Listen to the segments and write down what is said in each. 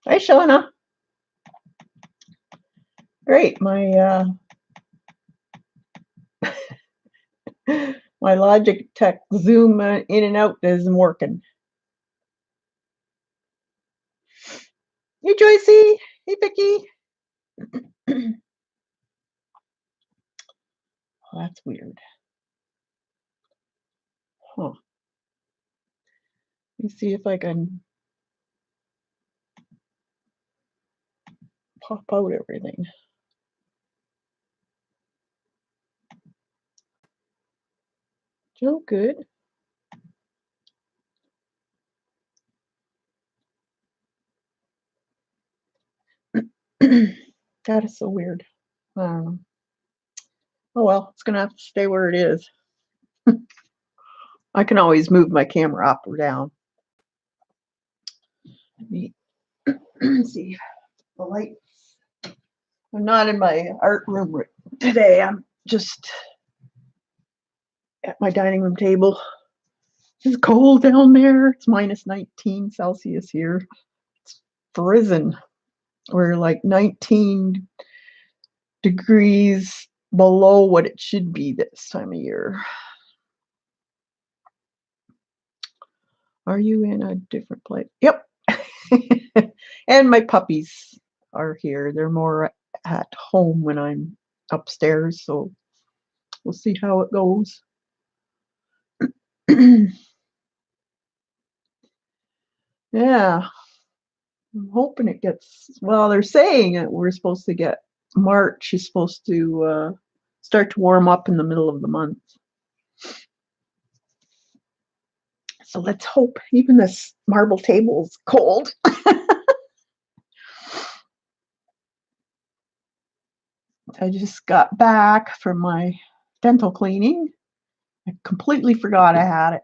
Hi, Shauna. Great. My my Logitech Zoom in and out isn't working. Hey, Joycey. Hey, Vicky. Oh, that's weird. Huh. Let me see if I can pop out everything. Joe, good. That is so weird. Oh well, it's gonna have to stay where it is. I can always move my camera up or down. Let me see the lights. I'm not in my art room today. I'm just at my dining room table. It's cold down there. It's minus 19 Celsius here. It's frozen. We're like 19 degrees below what it should be this time of year. Are you in a different place? Yep. And my puppies are here. They're more at home when I'm upstairs, so we'll see how it goes. Yeah, I'm hoping it gets, well, they're saying that we're supposed to get, March is supposed to start to warm up in the middle of the month. So let's hope. Even this marble table is cold. I just got back from my dental cleaning. I completely forgot I had it,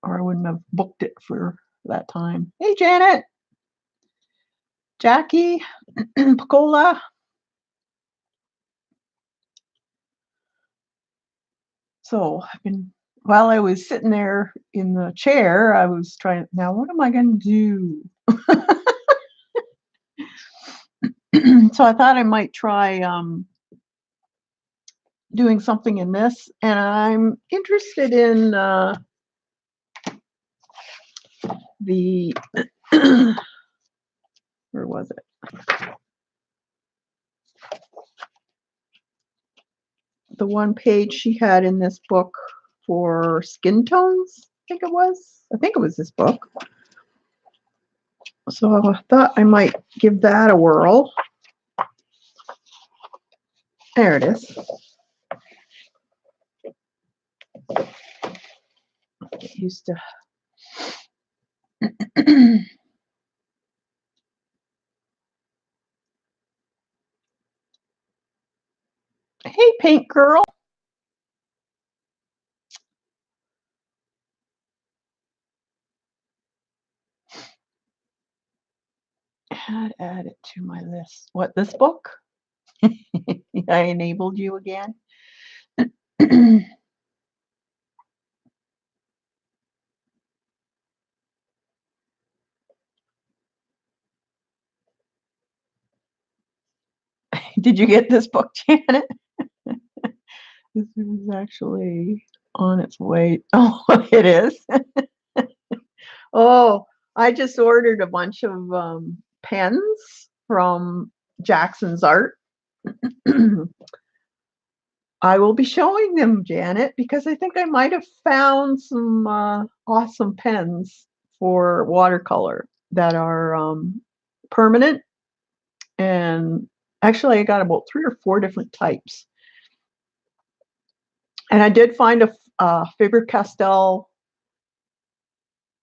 or I wouldn't have booked it for that time. Hey, Janet, Jackie, Pacola. So I've been, while I was sitting there in the chair, I was trying, now what am I going to do? So I thought I might try doing something in this, and I'm interested in the where was it? The one page she had in this book for skin tones, I think it was. I think it was this book. So I thought I might give that a whirl. There it is. Get used to. Hey, Paint Girl. Add it to my list. What, this book? I enabled you again. Did you get this book, Janet? This is actually on its way. Oh, it is. Oh, I just ordered a bunch of pens from Jackson's Art. I will be showing them, Janet, because I think I might have found some awesome pens for watercolor that are permanent. And actually, I got about 3 or 4 different types. And I did find a Faber-Castell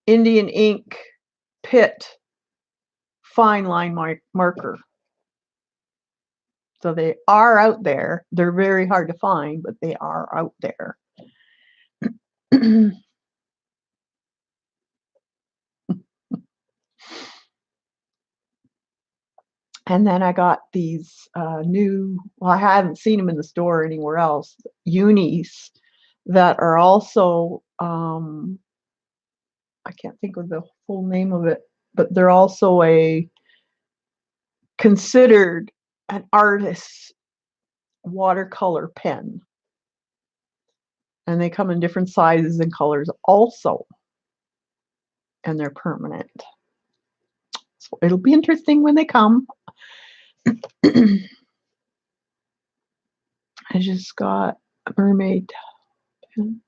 Indian ink Pitt fine line marker. So they are out there. They're very hard to find, but they are out there. And then I got these new, well, I haven't seen them in the store anywhere else, unis that are also, I can't think of the full name of it, but they're also considered an artist's watercolor pen. And they come in different sizes and colors also, and they're permanent. So it'll be interesting when they come. I just got a mermaid pen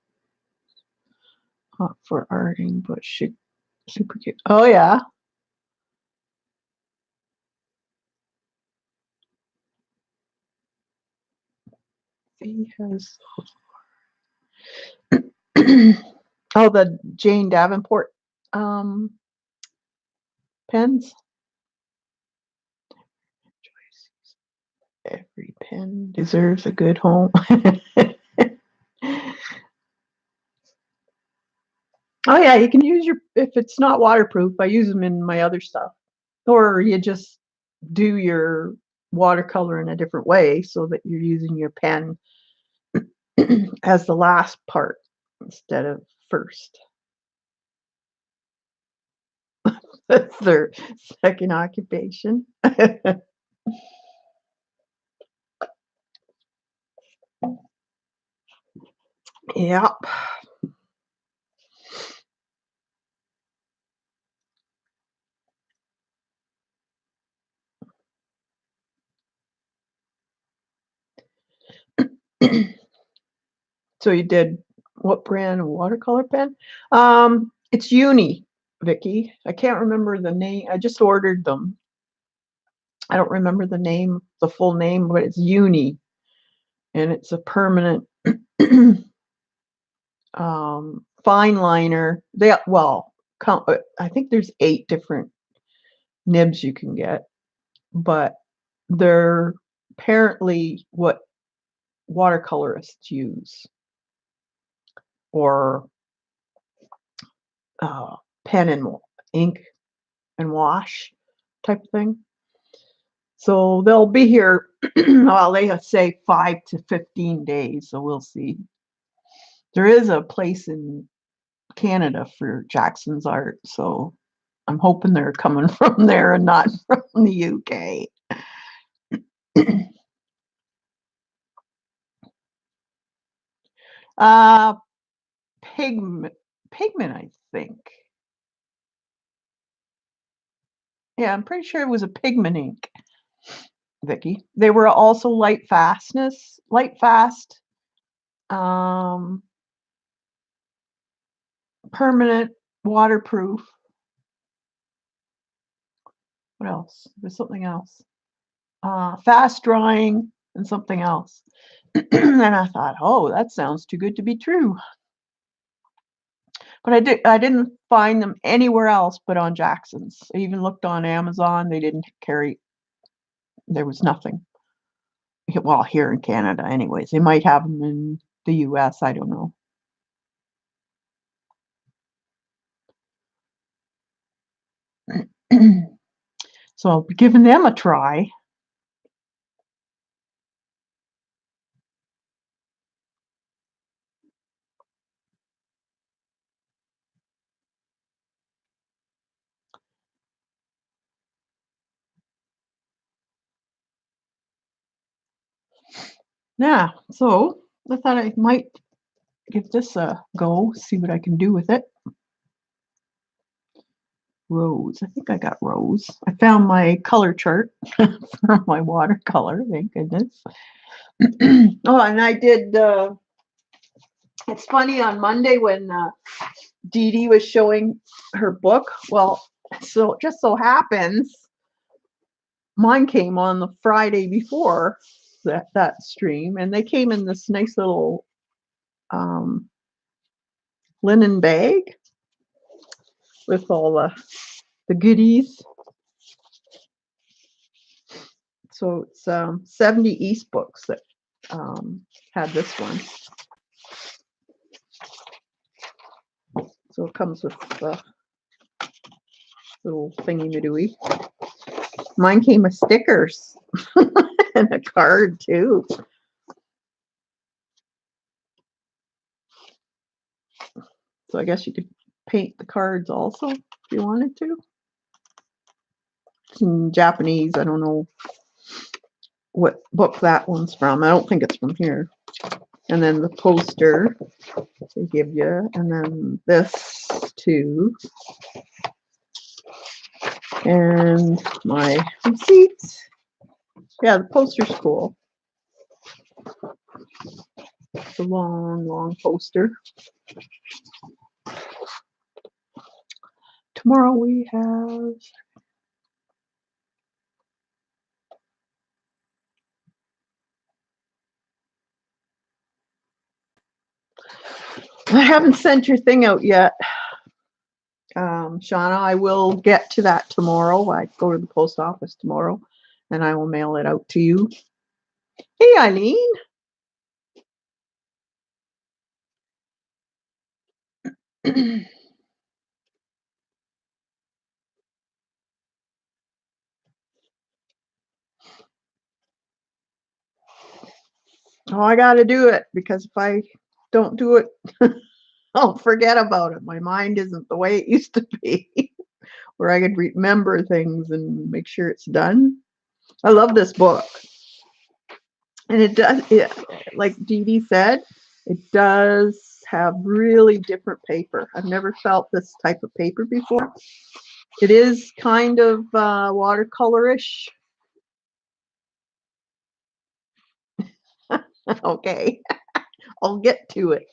for arting, but super cute. Oh yeah. He has oh, the Jane Davenport pens. Every pen deserves a good home. Oh yeah, you can use if it's not waterproof, I use them in my other stuff. Or you just do your watercolor in a different way so that you're using your pen as the last part instead of first. That's their second occupation. Yep. So you did what brand of watercolor pen? It's Uni, Vicky. I can't remember the name. I just ordered them. I don't remember the name, the full name, but it's Uni, and it's a permanent fine liner. I think there's 8 different nibs you can get, but they're apparently what watercolorists use, or pen and ink and wash type thing. So they'll be here, well, they say 5 to 15 days, so we'll see. There is a place in Canada for Jackson's art, so I'm hoping they're coming from there and not from the UK. uh, pigment, I think. Yeah, I'm pretty sure it was a pigment ink, Vicky. They were also light fast, um, permanent, waterproof. What else? There's something else. Fast drying and something else. And I thought, oh, that sounds too good to be true. But I didn't find them anywhere else but on Jackson's. I even looked on Amazon. They didn't carry. There was nothing. Well, here in Canada, anyways. They might have them in the US. I don't know. So I'll be giving them a try. Yeah, so I thought I might give this a go, see what I can do with it. Rose. I think I got rose. I found my color chart for my watercolor. Thank goodness. Oh, and I did. It's funny, on Monday when Dee Dee was showing her book. Well, so it just so happens mine came on the Friday before that stream, and they came in this nice little linen bag with all the goodies. So it's 70 East books that had this one. So it comes with the little thingy-madooey. Mine came with stickers and a card too. So I guess you could paint the cards also if you wanted to. It's in Japanese. I don't know what book that one's from. I don't think it's from here. And then the poster they give you, and then this too. And my receipts. Yeah, the poster's cool. It's a long, long poster. Tomorrow we have I haven't sent your thing out yet, Shauna. I will get to that tomorrow. I go to the post office tomorrow, and I will mail it out to you. Hey, Eileen. Oh, I got to do it because if I don't do it, I'll forget about it. My mind isn't the way it used to be, where I could remember things and make sure it's done. I love this book. And it does, like Dee Dee said, it does have really different paper. I've never felt this type of paper before. It is kind of watercolorish. Okay, I'll get to it.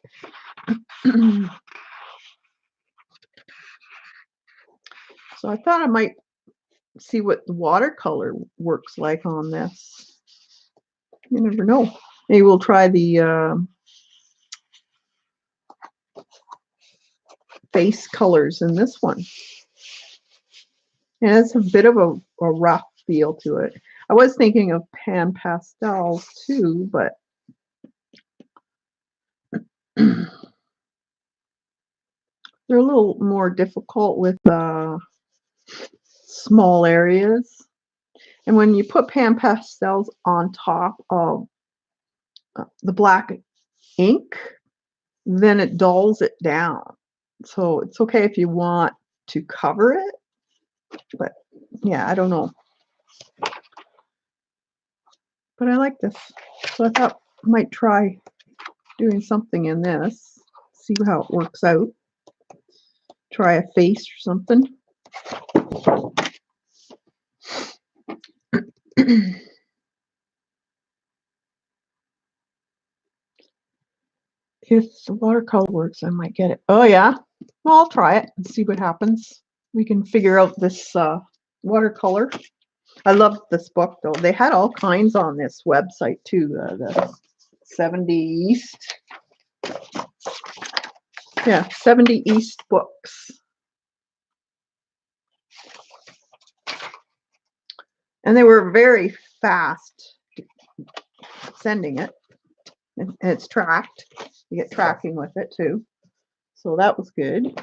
So I thought I might see what the watercolor works like on this. You never know. Maybe we'll try the face colors in this one. It has a bit of a rough feel to it. I was thinking of pan pastels too, but they're a little more difficult with small areas. And when you put pan pastels on top of the black ink, then it dulls it down. So it's okay if you want to cover it, but yeah, I don't know. But I like this. So I thought I might try doing something in this, see how it works out. Try a face or something. If the watercolor works, I might get it. Oh, yeah. Well, I'll try it and see what happens. We can figure out this watercolor. I loved this book, though. They had all kinds on this website, too. The 70 East. Yeah, 70 East books. And they were very fast sending it. And it's tracked. You get tracking with it, too. So that was good.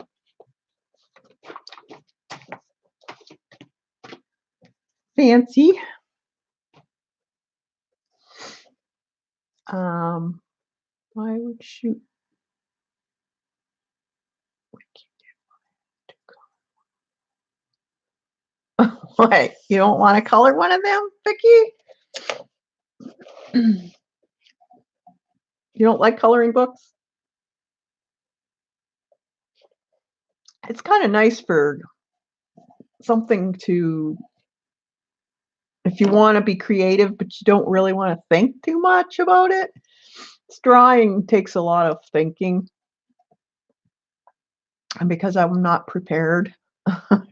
Fancy. I would shoot. What? You don't want to color one of them, Vicky? You don't like coloring books? It's kind of nice for something to, if you want to be creative, but you don't really want to think too much about it. Drawing takes a lot of thinking. And because I'm not prepared, I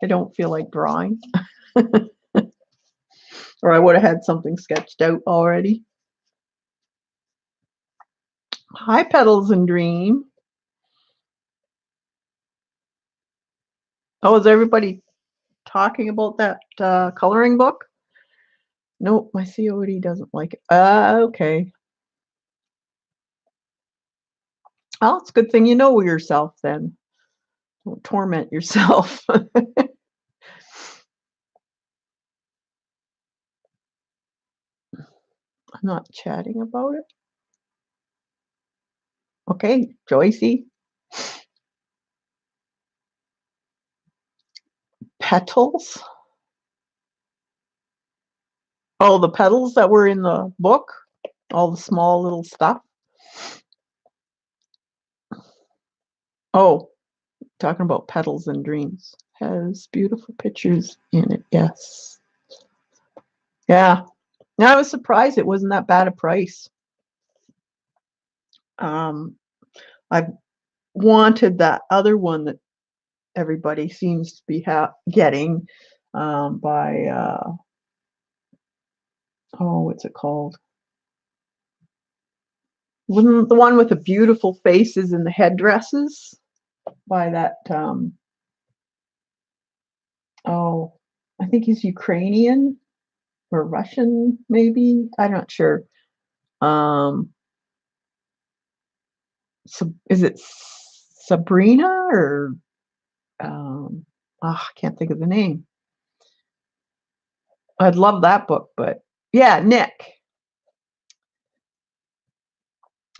don't feel like drawing. Or I would have had something sketched out already. Hi, Petals and Dream. Oh, is everybody talking about that coloring book? Nope, my COD doesn't like it. Okay. Well, it's a good thing you know yourself then. Don't torment yourself. I'm not chatting about it. Okay, Joycey. Petals? Oh, the petals that were in the book? All the small little stuff? Oh, talking about Petals and Dreams. Has beautiful pictures in it, yes. Yeah. I was surprised it wasn't that bad a price. I wanted that other one that everybody seems to be getting by, oh, what's it called? The one with the beautiful faces and the headdresses by that, oh, I think he's Ukrainian or Russian, maybe. I'm not sure. Um, is it Sabrina or I can't think of the name. I'd love that book, but yeah, Nick.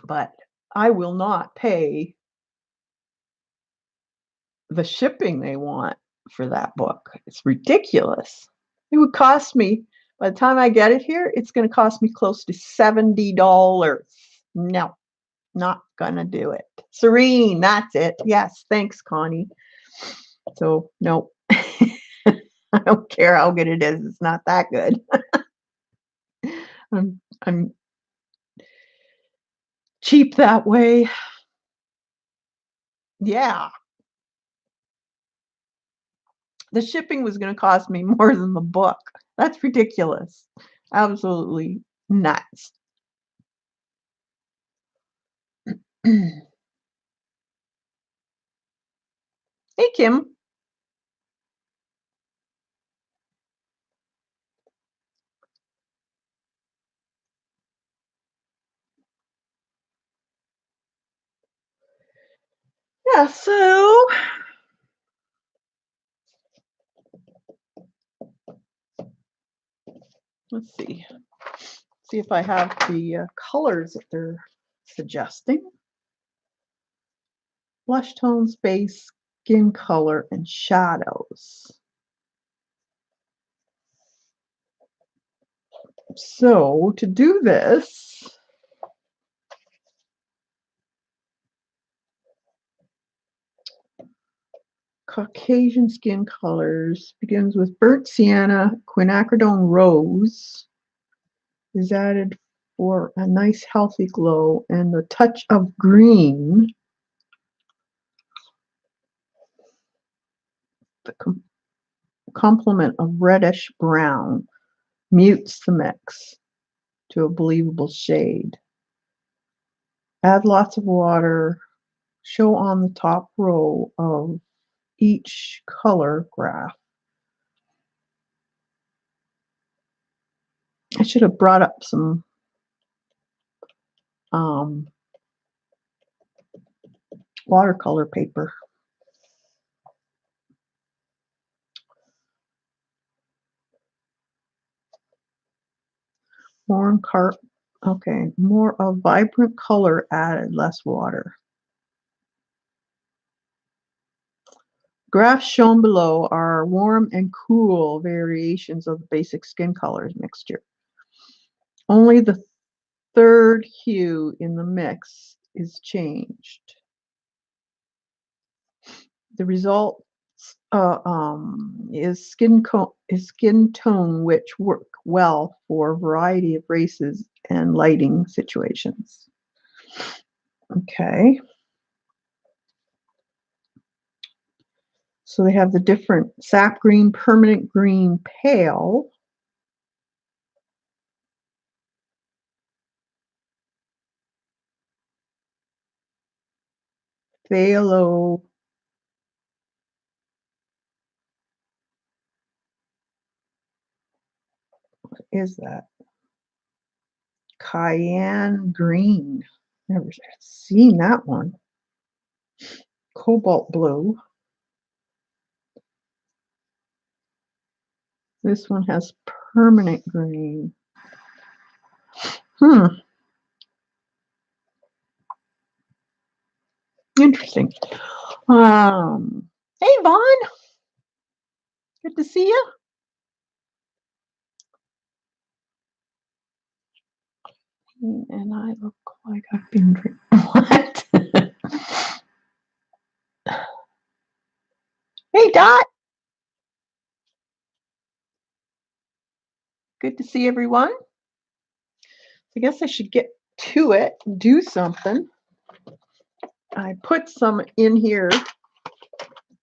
But I will not pay the shipping they want for that book. It's ridiculous. It would cost me, by the time I get it here, it's going to cost me close to $70. No, not gonna do it. Serene, that's it. Yes, thanks, Connie. So no, I don't care how good it is. It's not that good. I'm cheap that way. Yeah, the shipping was going to cost me more than the book. That's ridiculous. Absolutely nuts. Hey, Kim. Yeah, so let's see. See if I have the colors that they're suggesting. Blush tones, base, skin color, and shadows. So to do this, Caucasian skin colors begins with burnt sienna, quinacridone rose is added for a nice healthy glow, and the touch of green, the complement of reddish brown, mutes the mix to a believable shade. Add lots of water. Show on the top row of each color graph. I should have brought up some watercolor paper. Warm carp. Okay, more of vibrant color added, less water. Graphs shown below are warm and cool variations of the basic skin colors mixture. Only the third hue in the mix is changed. The result is skin tone which work well for a variety of races and lighting situations. Okay. So they have the different sap green, permanent green, pale. Phthalo. What is that? Cayenne green. Never seen that one. Cobalt blue. This one has permanent green. Interesting. Hey, Vaughn, good to see you. And I look like I've been drinking. What? Hey, Dot, good to see everyone. I guess I should get to it, do something. I put some in here.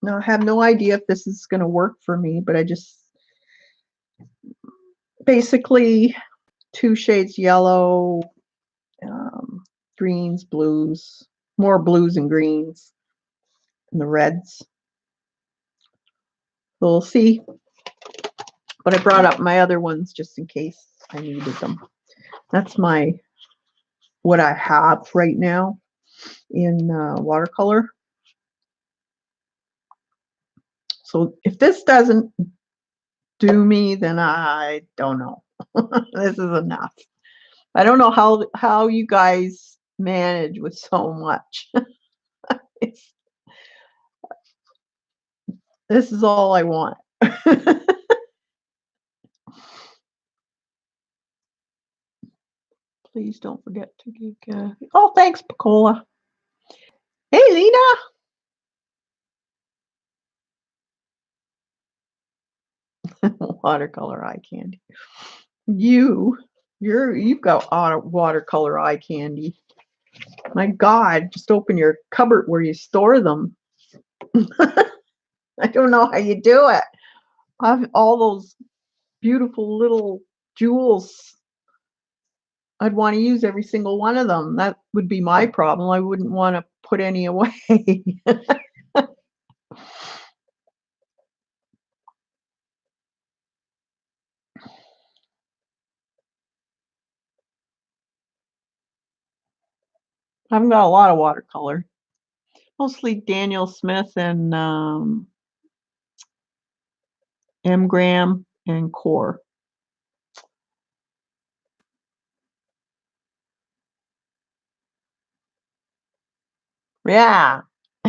Now, I have no idea if this is going to work for me, but I just basically 2 shades yellow, greens, blues, more blues and greens, and the reds. So we'll see. But I brought up my other ones just in case I needed them. That's what I have right now in watercolor. So if this doesn't do me, then I don't know. This is enough. I don't know how you guys manage with so much. This is all I want. Please don't forget to give. Oh, thanks, Picola. Hey, Lena. Watercolor eye candy. You've got watercolor eye candy. My God, just open your cupboard where you store them. I don't know how you do it. I have all those beautiful little jewels. I'd want to use every single one of them. That would be my problem. I wouldn't want to put any away. I've got a lot of watercolor, mostly Daniel Smith and M. Graham and Core. Yeah,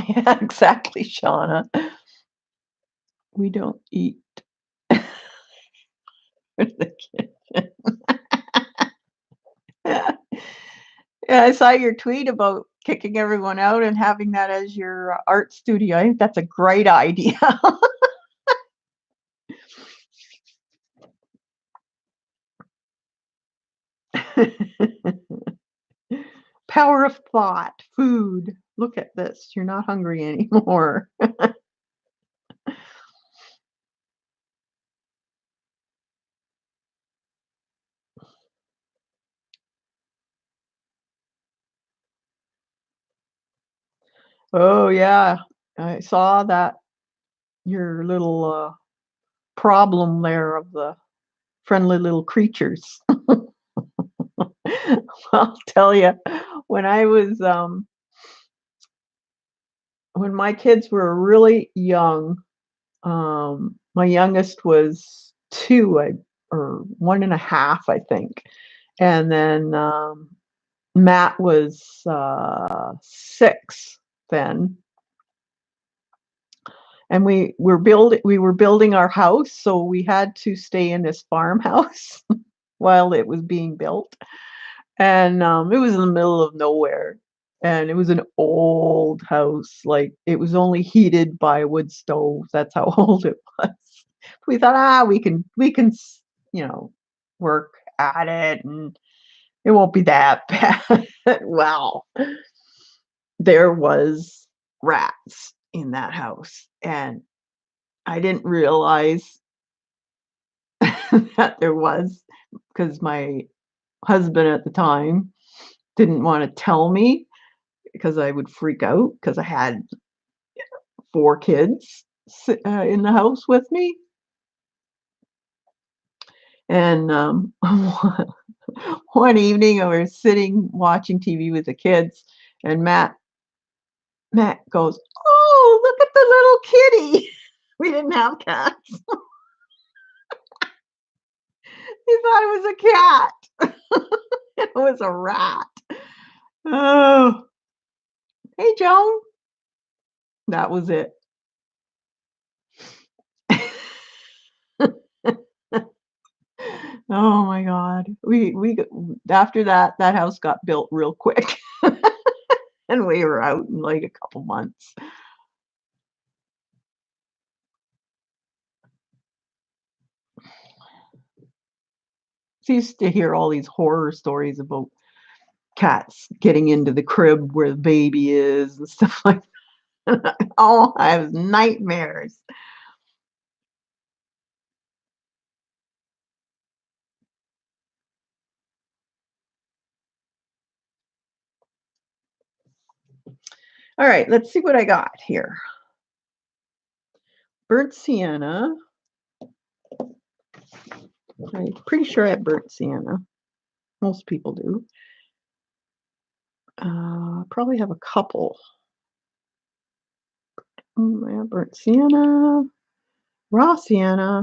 yeah, exactly, Shauna. We don't eat in the kitchen. Yeah, I saw your tweet about kicking everyone out and having that as your art studio. I think that's a great idea. Power of thought, food. Look at this. You're not hungry anymore. Oh, yeah. I saw that your little problem there of the friendly little creatures. I'll tell you, when I was when my kids were really young, my youngest was 2, or 1.5, I think, and then Matt was 6 then, and we were building our house, so we had to stay in this farmhouse while it was being built. And it was in the middle of nowhere, and it was an old house. Like, it was only heated by a wood stove. That's how old it was. We thought, we can work at it, and it won't be that bad. Well, there was rats in that house, and I didn't realize that there was, because my husband at the time didn't want to tell me, because I would freak out, because I had 4 kids in the house with me. And one evening, I was sitting watching TV with the kids, and Matt goes, "Oh, look at the little kitty." We didn't have cats. He thought it was a cat. It was a rat. Oh, hey, Joan. That was it. Oh my god. We g After that, that house got built real quick, and we were out in, like, a couple months. So I used to hear all these horror stories about cats getting into the crib where the baby is and stuff like that. Oh, I have nightmares. Alright, let's see what I got here. Burnt sienna. I'm pretty sure I have burnt sienna. Most people do. Probably have a couple. I have burnt sienna, raw sienna.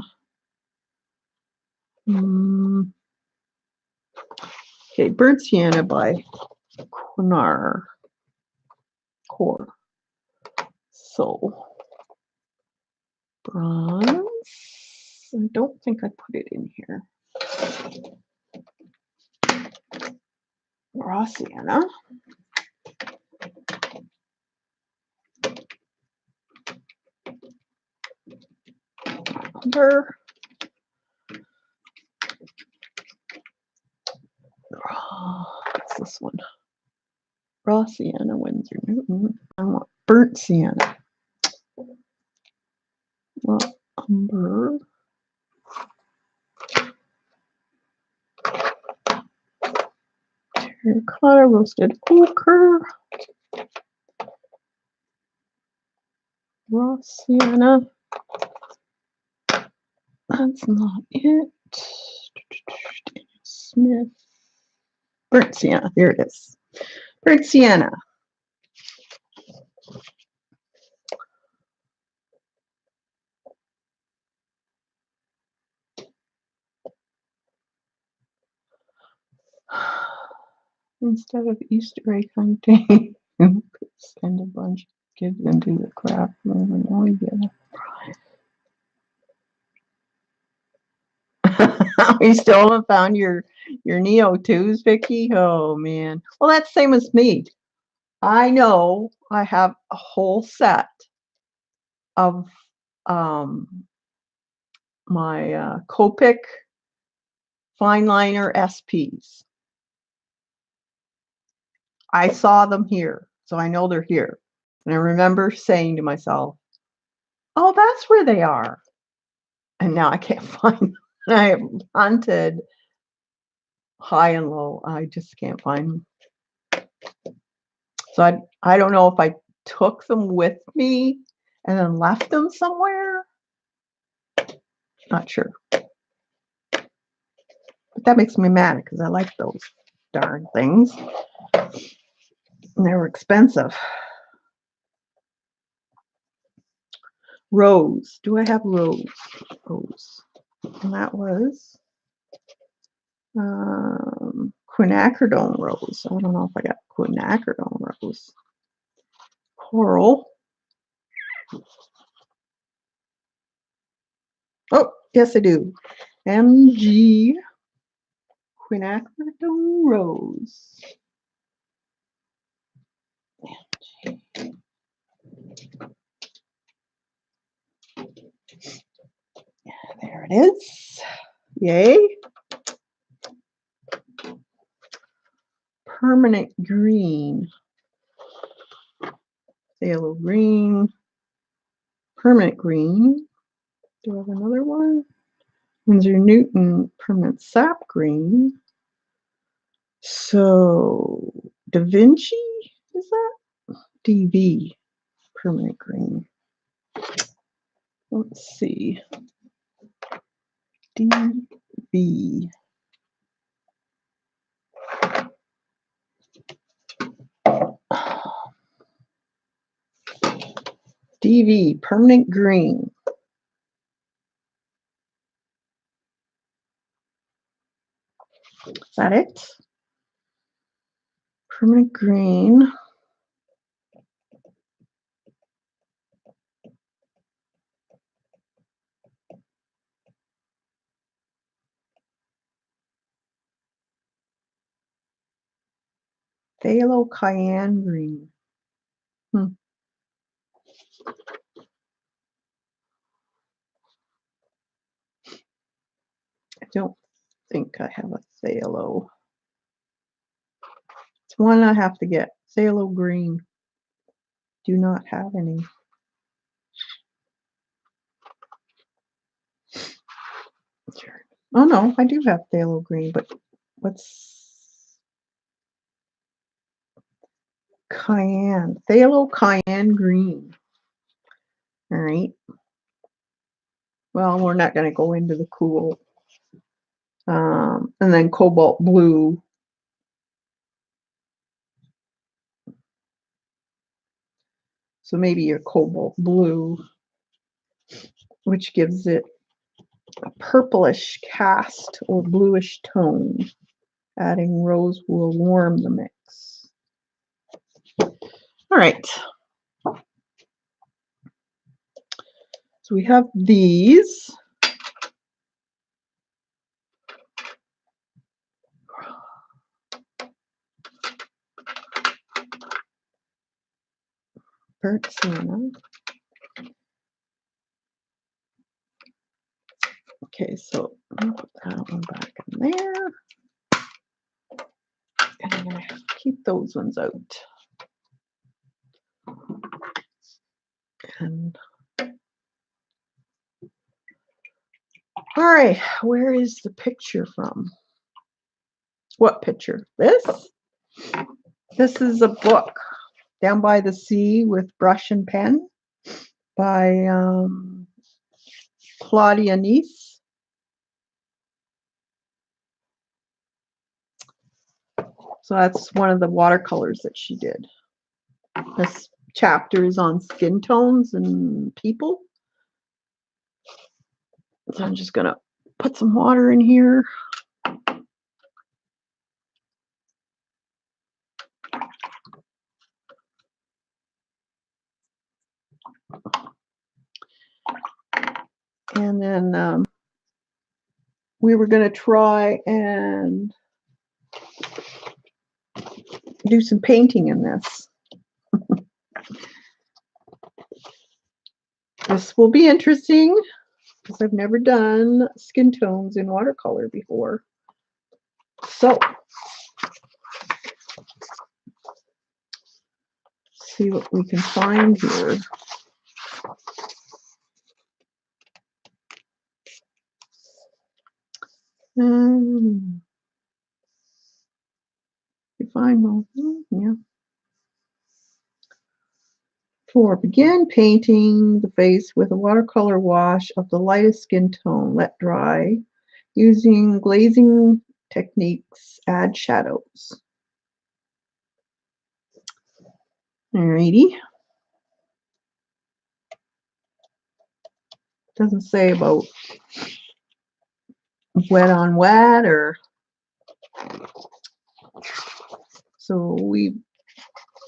Mm, okay, burnt sienna by Quinar Core. So bronze. I don't think I put it in here. Raw sienna. Umber. What's this one? Raw sienna, Windsor Newton. I want burnt sienna. Well, umber. Terracotta roasted ochre. Raw sienna. That's not it. Smith. Burnt sienna. Here it is. Burnt sienna. Instead of Easter egg hunting, send a bunch of kids into the craft room and only get We still haven't found your Neo 2s, Vicky? Oh man. Well, that's same as me. I know I have a whole set of um my Copic fine liner SPs. I saw them here, so I know they're here. And I remember saying to myself, "Oh, that's where they are." And now I can't find them. I have hunted high and low. I just can't find them. So I don't know if I took them with me and then left them somewhere. Not sure. But that makes me mad because I like those darn things. And they were expensive. Rose. Do I have rose? Rose. And that was quinacridone rose. I don't know if I got quinacridone rose. Coral. Oh, yes, I do. MG quinacridone rose. There it is. Yay. Permanent green. Phthalo green. Permanent green. Do I have another one? Windsor Newton permanent sap green. So Da Vinci, is that? DV permanent green. Let's see. DV. DV permanent green. Is that it? Permanent green. Phthalo cayenne green. Hmm. I don't think I have a phthalo. It's one I have to get. Phthalo green. Do not have any. Sure. Oh no, I do have phthalo green, but what's cayenne? Phthalo cayenne green. All right. Well, we're not going to go into the cool. And then cobalt blue. So maybe your cobalt blue, which gives it a purplish cast or bluish tone. Adding rose will warm the mix. All right. So we have these. Burnt sienna. Okay, so I'm gonna put that one back in there. And I'm gonna keep those ones out. And all right, where is the picture from? What picture? This? This is a book, Down by the Sea with Brush and Pen by Claudia Nice. So that's one of the watercolors that she did. This chapter is on skin tones and people. So I'm just gonna put some water in here. And then we were going to try and do some painting in this. This will be interesting because I've never done skin tones in watercolor before. So, see what we can find here. Find one. Yeah. For begin painting the face with a watercolor wash of the lightest skin tone. Let dry. Using glazing techniques, add shadows. Alrighty. Doesn't say about wet on wet or so we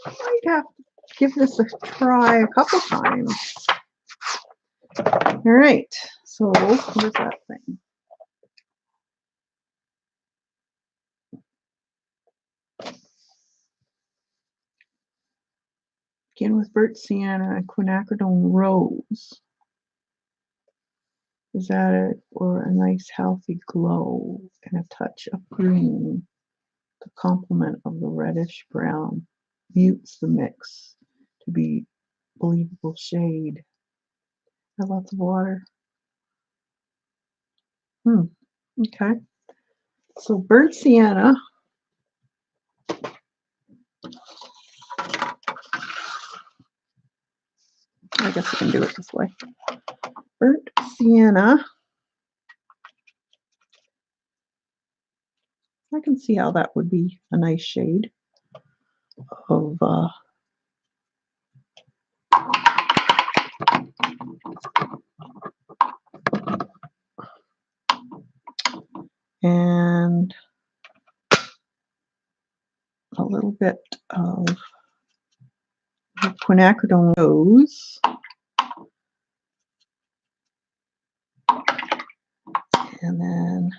might have to give this a try a couple times. All right, so where's that thing? Begin with burnt sienna and quinacridone rose. Is that it? Or a nice healthy glow and a touch of green. The complement of the reddish brown mutes the mix to be believable shade. Have lots of water. Okay. So burnt sienna. I guess I can do it this way. Burnt sienna. I can see how that would be a nice shade of and a little bit of quinacridone rose. And then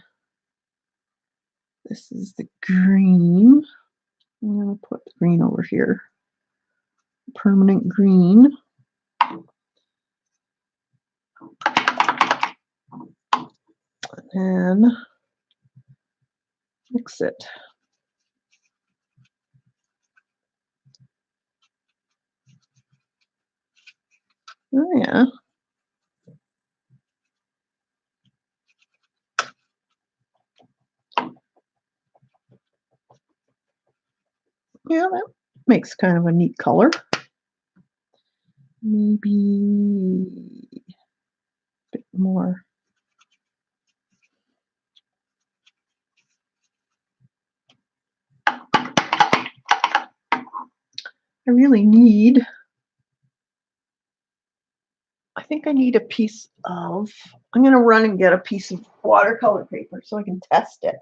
this is the green. I'm going to put the green over here. Permanent green. And mix it. Oh yeah. Yeah, that makes kind of a neat color. Maybe a bit more. I really need, I think I need a piece of, I'm going to run and get a piece of watercolor paper so I can test it.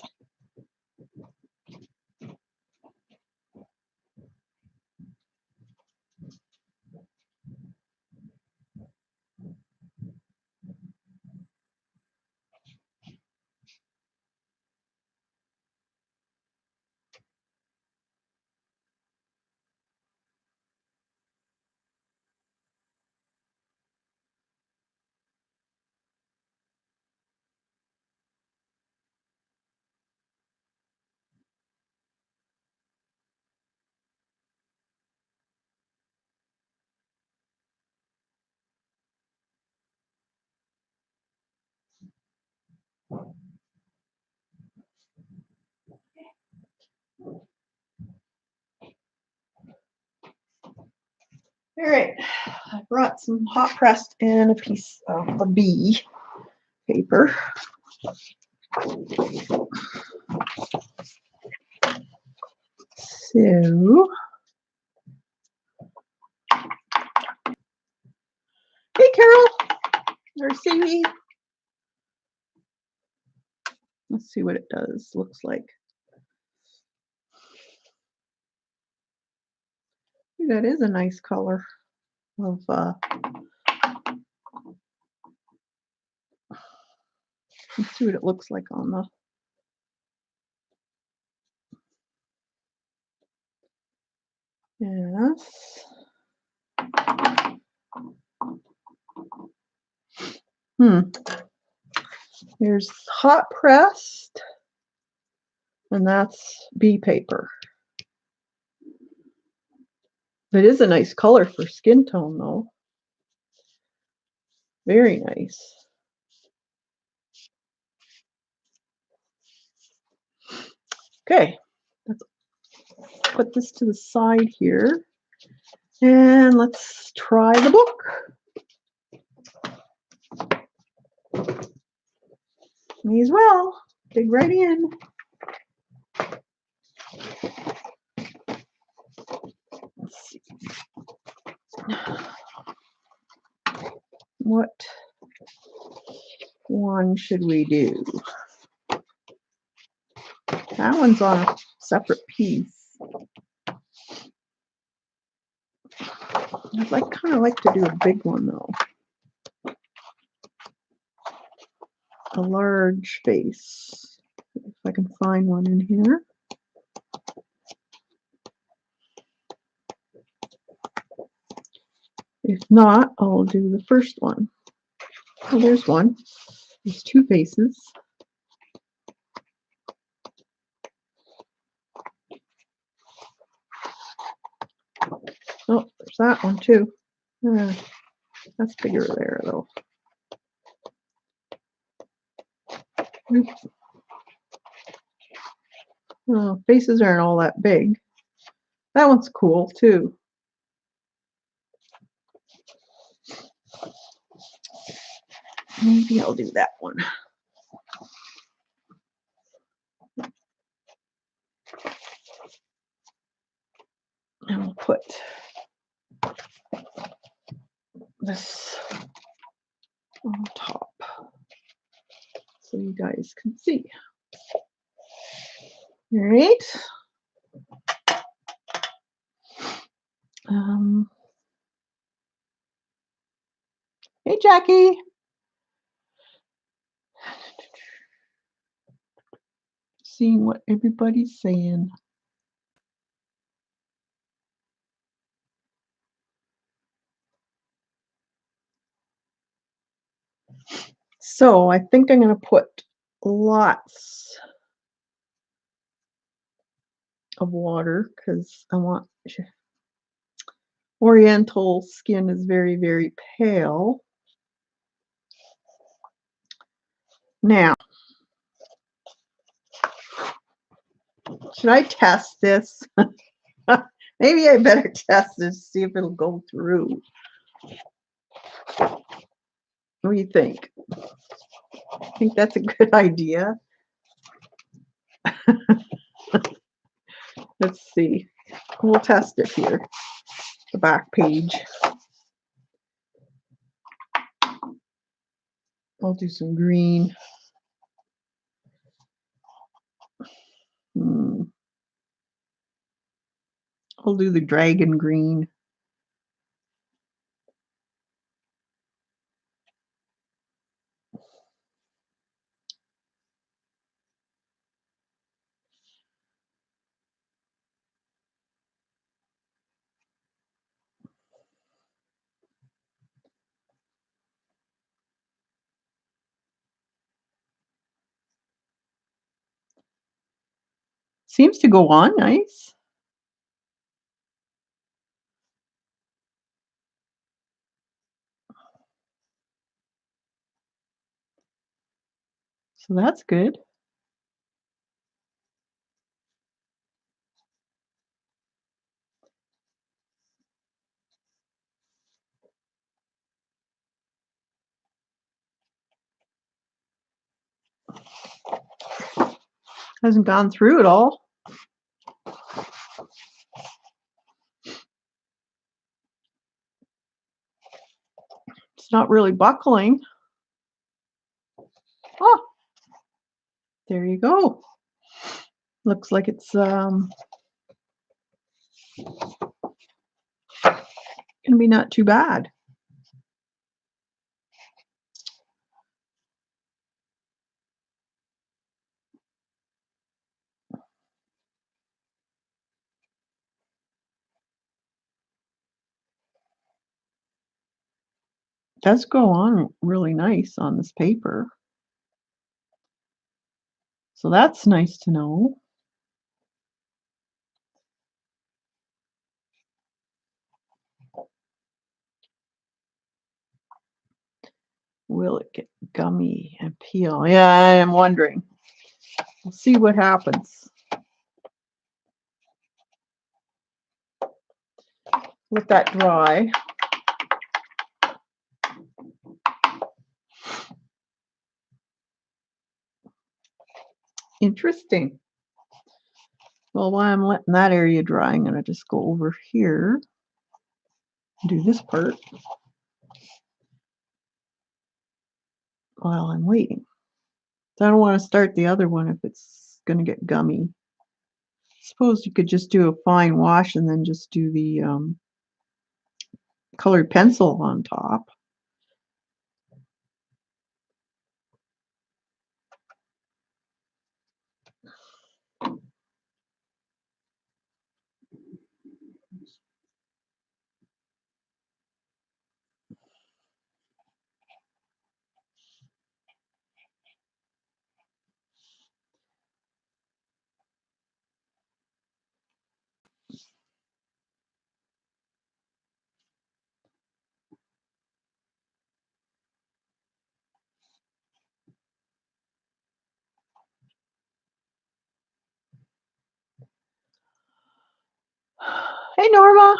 All right, I brought some hot pressed and a piece of the B paper. So, hey Carol, or Sadie. Let's see what it does. Looks like. That is a nice color of let's see what it looks like on the yes. There's hot pressed, and that's B paper. It is a nice color for skin tone, though. Very nice. Okay, let's put this to the side here, and let's try the book. May as well dig right in. Let's see. What one should we do? That one's on a separate piece. I'd kind of like to do a big one though. A large face. If I can find one in here. If not, I'll do the first one. Oh, there's one. There's two faces. Oh, there's that one too. That's bigger there though. Oops. Oh, faces aren't all that big. That one's cool too. Maybe I'll do that one. And I'll put this on top so you guys can see. All right. Hey, Jackie. Seeing what everybody's saying. So I think I'm going to put lots of water because I want Oriental skin is very, very pale. Now, should I test this? Maybe I better test this, see if it'll go through. What do you think? I think that's a good idea. Let's see. We'll test it here. The back page. I'll do some green. I'll do the dragon green. Seems to go on nice. So that's good. Hasn't gone through at all. It's not really buckling. Oh, there you go. Looks like it's gonna be not too bad. Does go on really nice on this paper. So that's nice to know. Will it get gummy and peel? Yeah, I am wondering. We'll see what happens. Let that dry. Interesting. Well, while I'm letting that area dry, I'm going to just go over here and do this part while I'm waiting. So I don't want to start the other one if it's going to get gummy. Suppose you could just do a fine wash and then just do the colored pencil on top. Hey, Norma.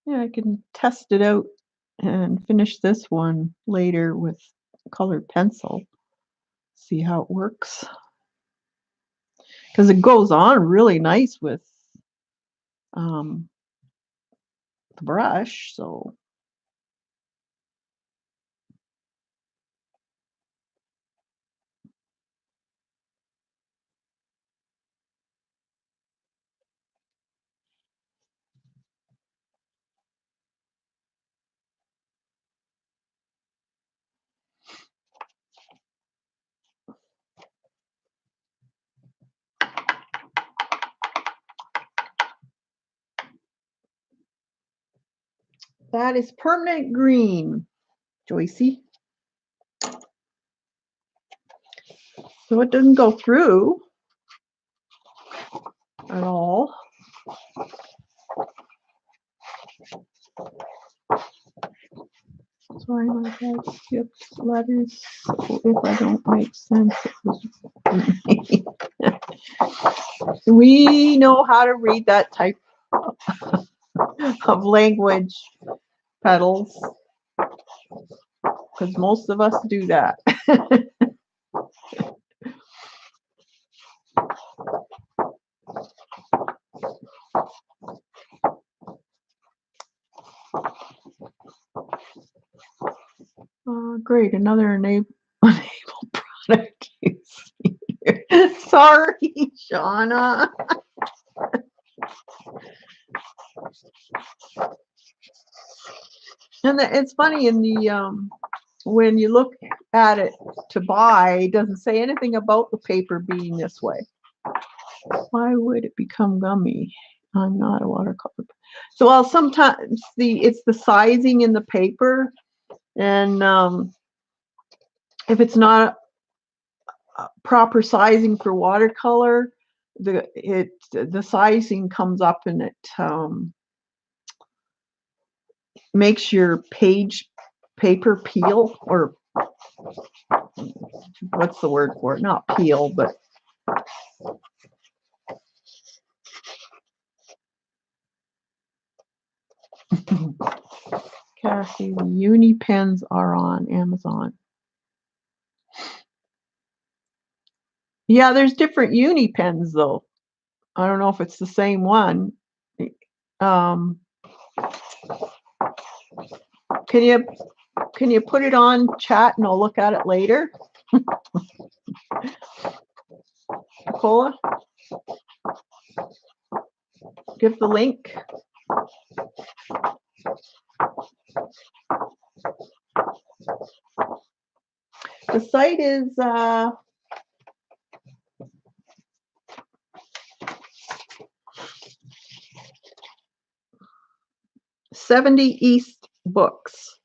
Yeah, I can test it out and finish this one later with colored pencil. See how it works. Because it goes on really nice with the brush. So That is permanent green, Joycey. So it doesn't go through at all. Sorry, my dad skips letters. So if I don't make sense, we know how to read that type of language, Petals, because most of us do that. Great, another unable product use. Sorry, Shauna. And it's funny in the when you look at it to buy, it doesn't say anything about the paper being this way. Why would it become gummy? I'm not a watercolor. So, well, sometimes it's the sizing in the paper, and if it's not proper sizing for watercolor, the sizing comes up and it makes your paper peel, or what's the word for it? Not peel, but Cassie, the uni pens are on Amazon. Yeah, there's different uni pens though. I don't know if it's the same one. Can you put it on chat and I'll look at it later? Nicola, give the link. The site is 70 East Books.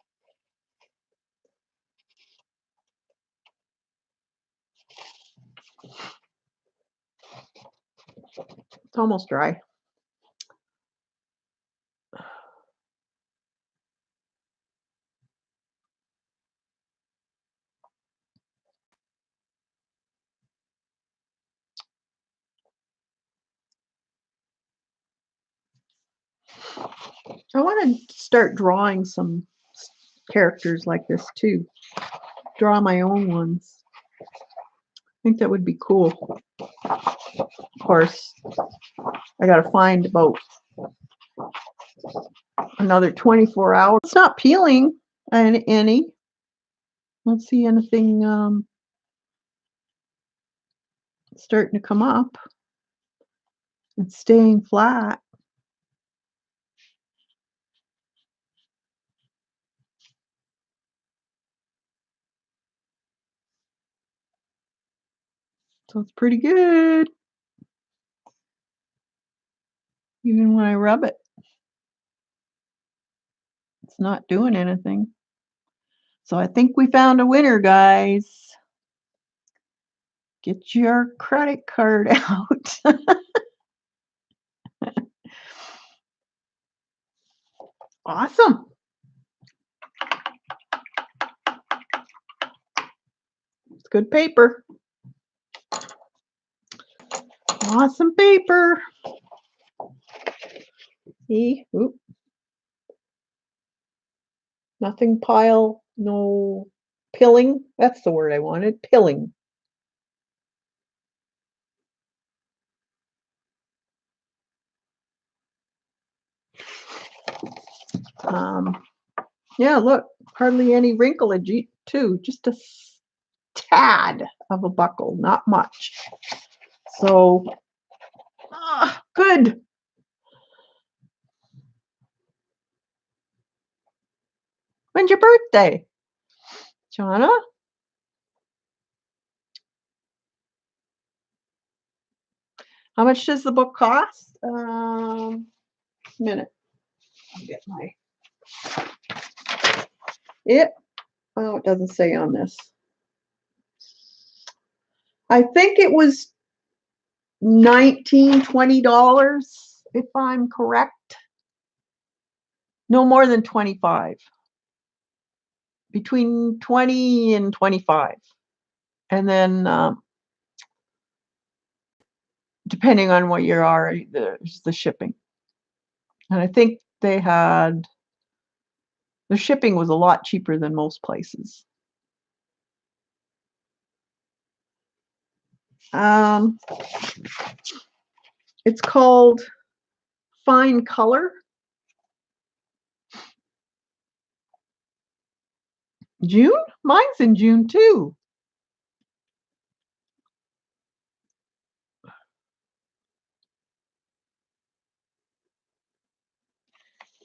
It's almost dry. I want to start drawing some characters like this too. Draw my own ones. I think that would be cool. Of course, I got to find about another 24 hours. It's not peeling any. Let's see anything starting to come up. It's staying flat. So it's pretty good. Even when I rub it, it's not doing anything. So I think we found a winner, guys. Get your credit card out. Awesome. It's good paper. Awesome paper. See? Oop. Nothing pile, no pilling. That's the word I wanted. Pilling. Yeah, look, hardly any wrinkleage too. Just a tad of a buckle, not much. So, good. When's your birthday, Shauna? How much does the book cost? Minute. I'll get my It, oh, it doesn't say on this. I think it was $19, $20, if I'm correct. No more than 25. Between 20 and 25. And then depending on what you are, there's the shipping. And I think they had, the shipping was a lot cheaper than most places. It's called Fine Color. June? Mine's in June too.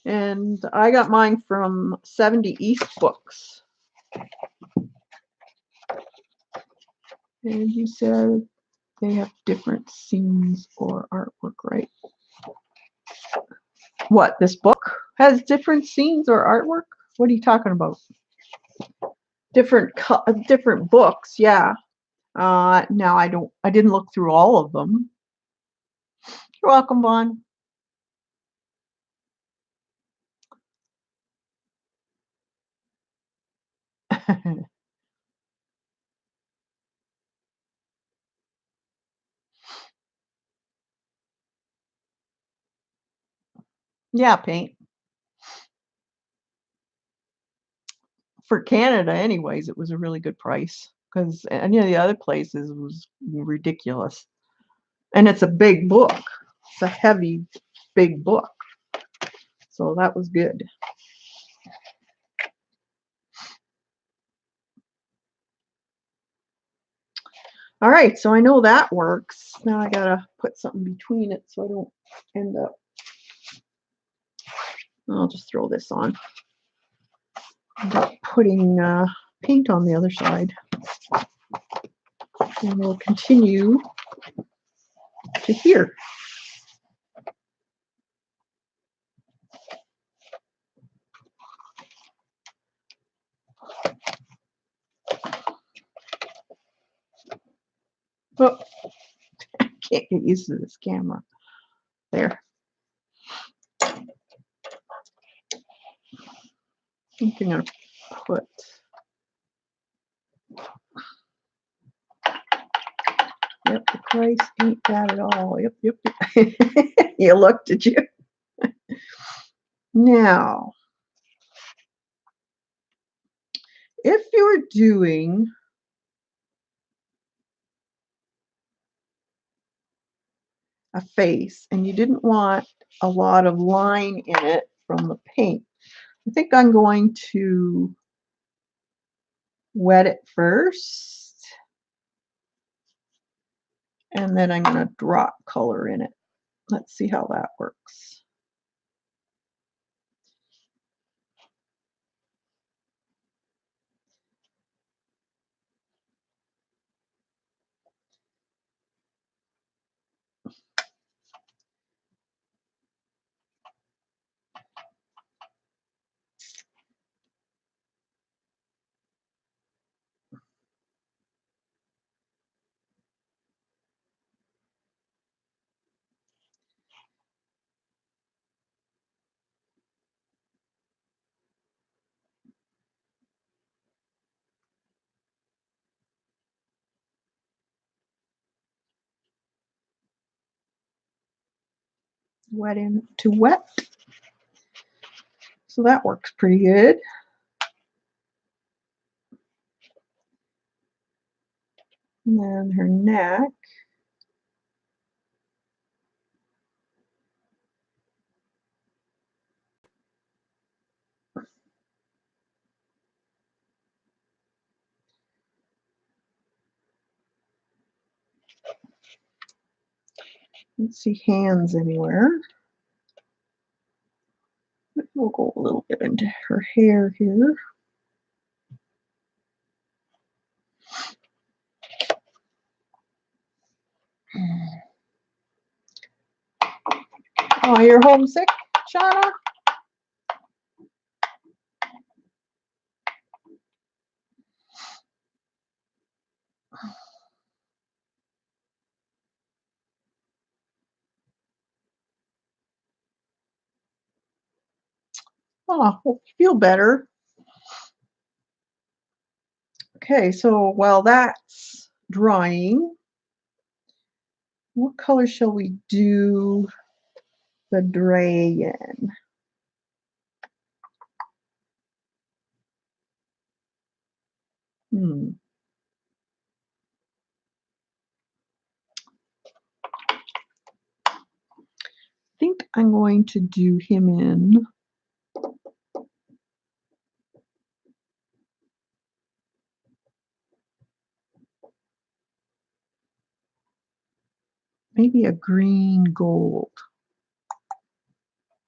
And I got mine from 70 East Books. And you said they have different scenes or artwork, right? What, this book has different scenes or artwork? What are you talking about? Different books, yeah. Now I didn't look through all of them. You're welcome, Vaughn. Yeah, paint. For Canada, anyways, it was a really good price because any of the other places was ridiculous. And it's a big book. It's a heavy, big book. So that was good. All right, so I know that works. Now I gotta put something between it so I don't end up. I'll just throw this on. End up putting paint on the other side. And we'll continue to here. Oh, I can't get used to this camera. There. I think I'm gonna put. Yep, the price ain't bad at all. Yep, yep, yep. You looked, did you? Now, if you're doing a face and you didn't want a lot of line in it from the paint, I think I'm going to wet it first, and then I'm going to drop color in it. Let's see how that works. Wet into wet. So that works pretty good. And then her neck. Don't see hands anywhere. We'll go a little bit into her hair here. Oh, you're homesick, Shauna? Oh, hope you feel better. Okay, so while that's drying, what color shall we do the dragon? Hmm. I think I'm going to do him in maybe a green gold.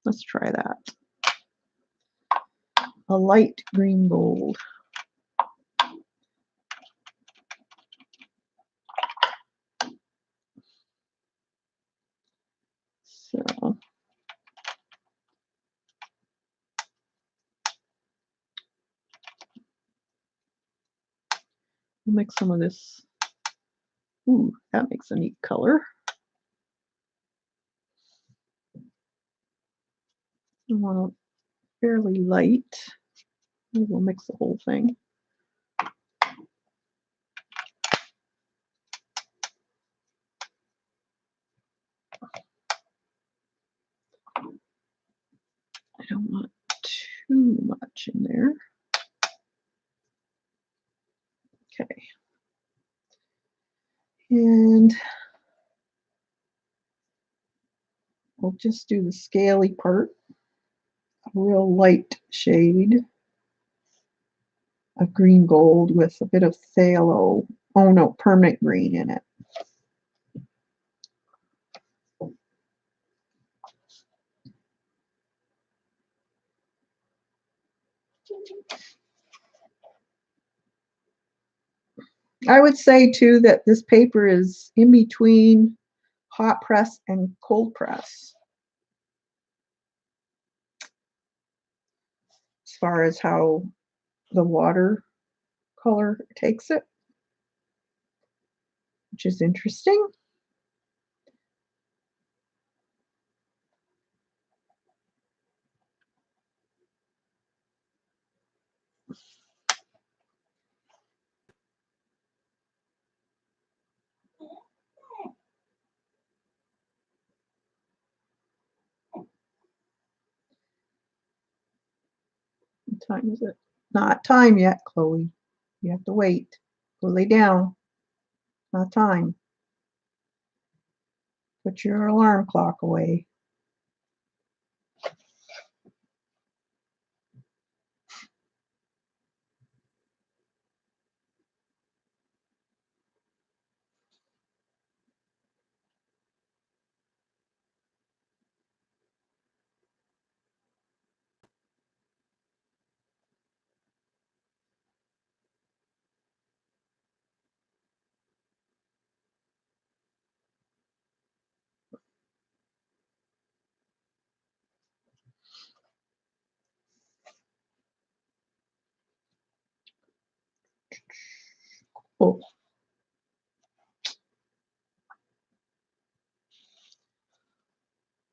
Let's try that. A light green gold. So we'll mix some of this. Ooh, that makes a neat color. I want it fairly light. Maybe we'll mix the whole thing. I don't want too much in there. Okay. And we'll just do the scaly part, a real light shade of green gold with a bit of phthalo, oh no, permanent green in it. I would say too that this paper is in between hot press and cold press as far as how the watercolor takes it, which is interesting. What time is it? Not time yet, Chloe. You have to wait. Go lay down. Not time. Put your alarm clock away. Oh.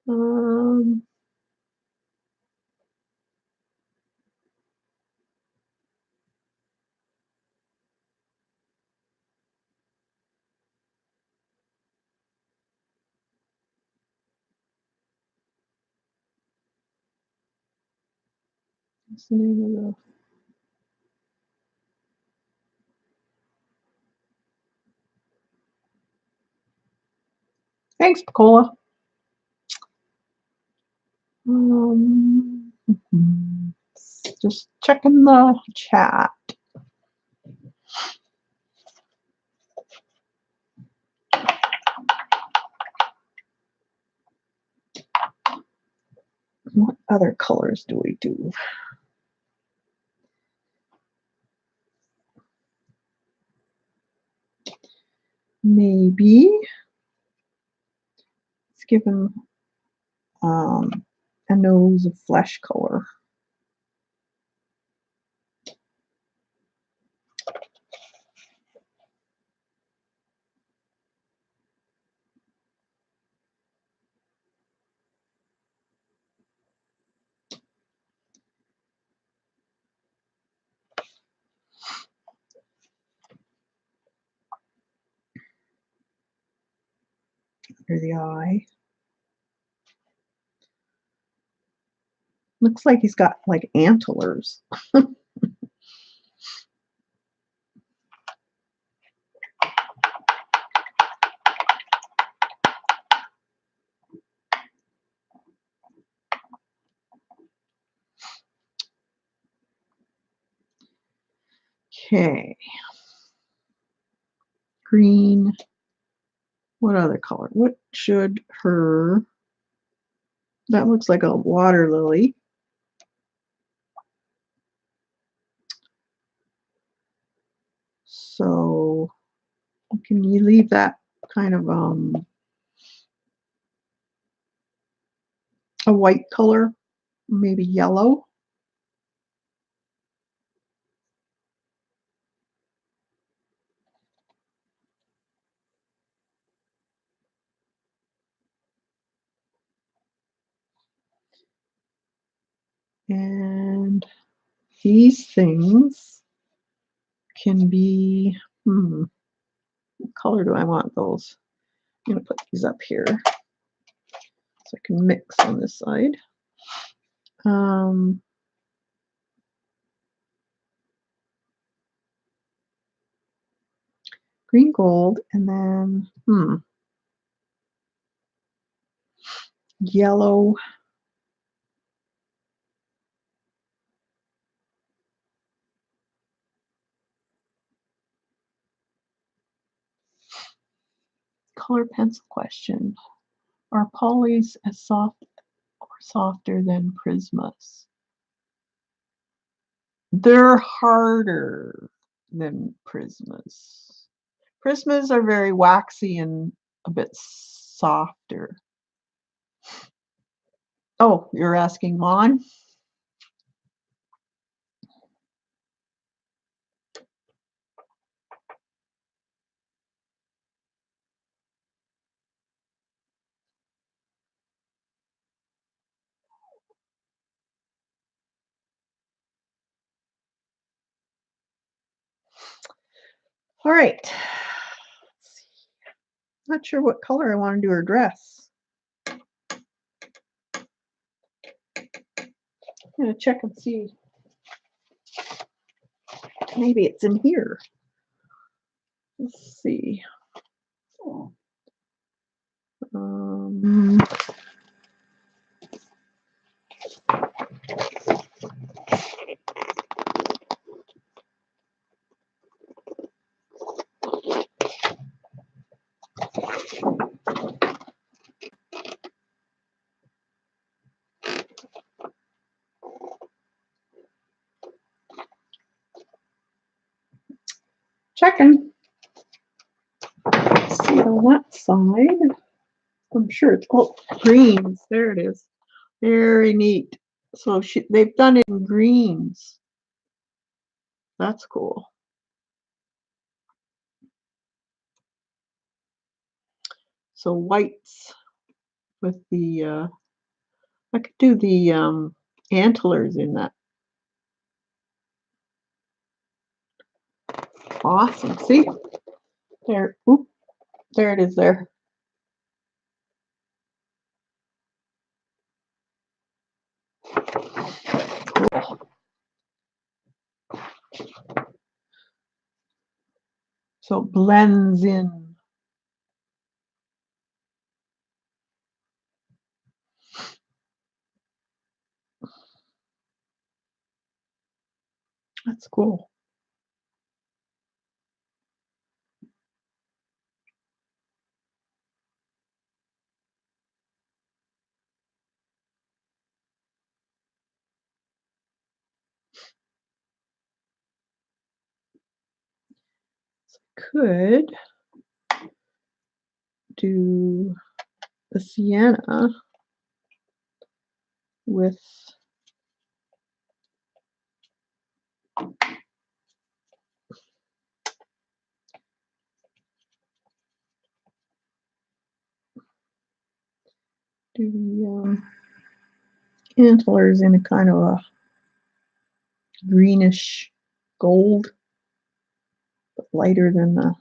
Um, what's the name of the? Thanks, Picola. Um, just checking the chat. What other colors do we do? Maybe let's give him a nose of flesh color. under the eye. Looks like he's got like antlers. Okay. Green. What other color? What should her... That looks like a water lily. So can you leave that kind of a white color, maybe yellow? And these things can be, what color do I want those? I'm going to put these up here so I can mix on this side. Green, gold, and then yellow. Color pencil question. Are polys as soft or softer than Prismas? They're harder than Prismas. Prismas are very waxy and a bit softer. Oh, you're asking Mon? All right. Not sure what color I want to do her dress. I'm going to check and see. Maybe it's in here. Let's see. Checking. Let's see on that side. I'm sure it's called greens. There it is. Very neat. So they've done it in greens. That's cool. So whites with the, I could do the antlers in that. Awesome. See? There. Oop, there it is there. Cool. So it blends in. That's cool. Could do the sienna with the antlers in a kind of a greenish gold, but lighter than the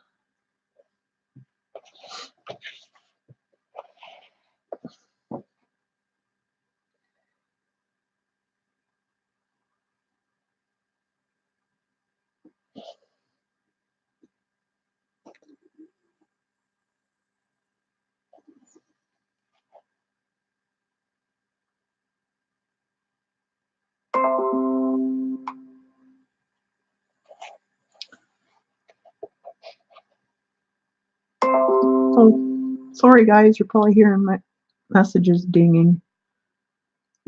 Oh, sorry guys, you're probably hearing my messages dinging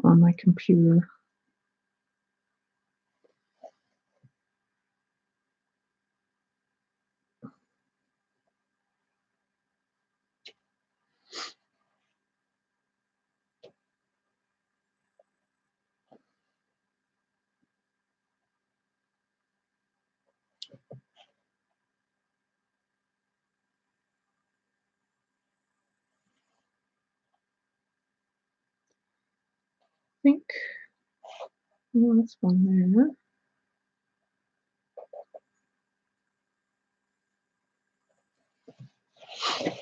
on my computer. I think that's one there. I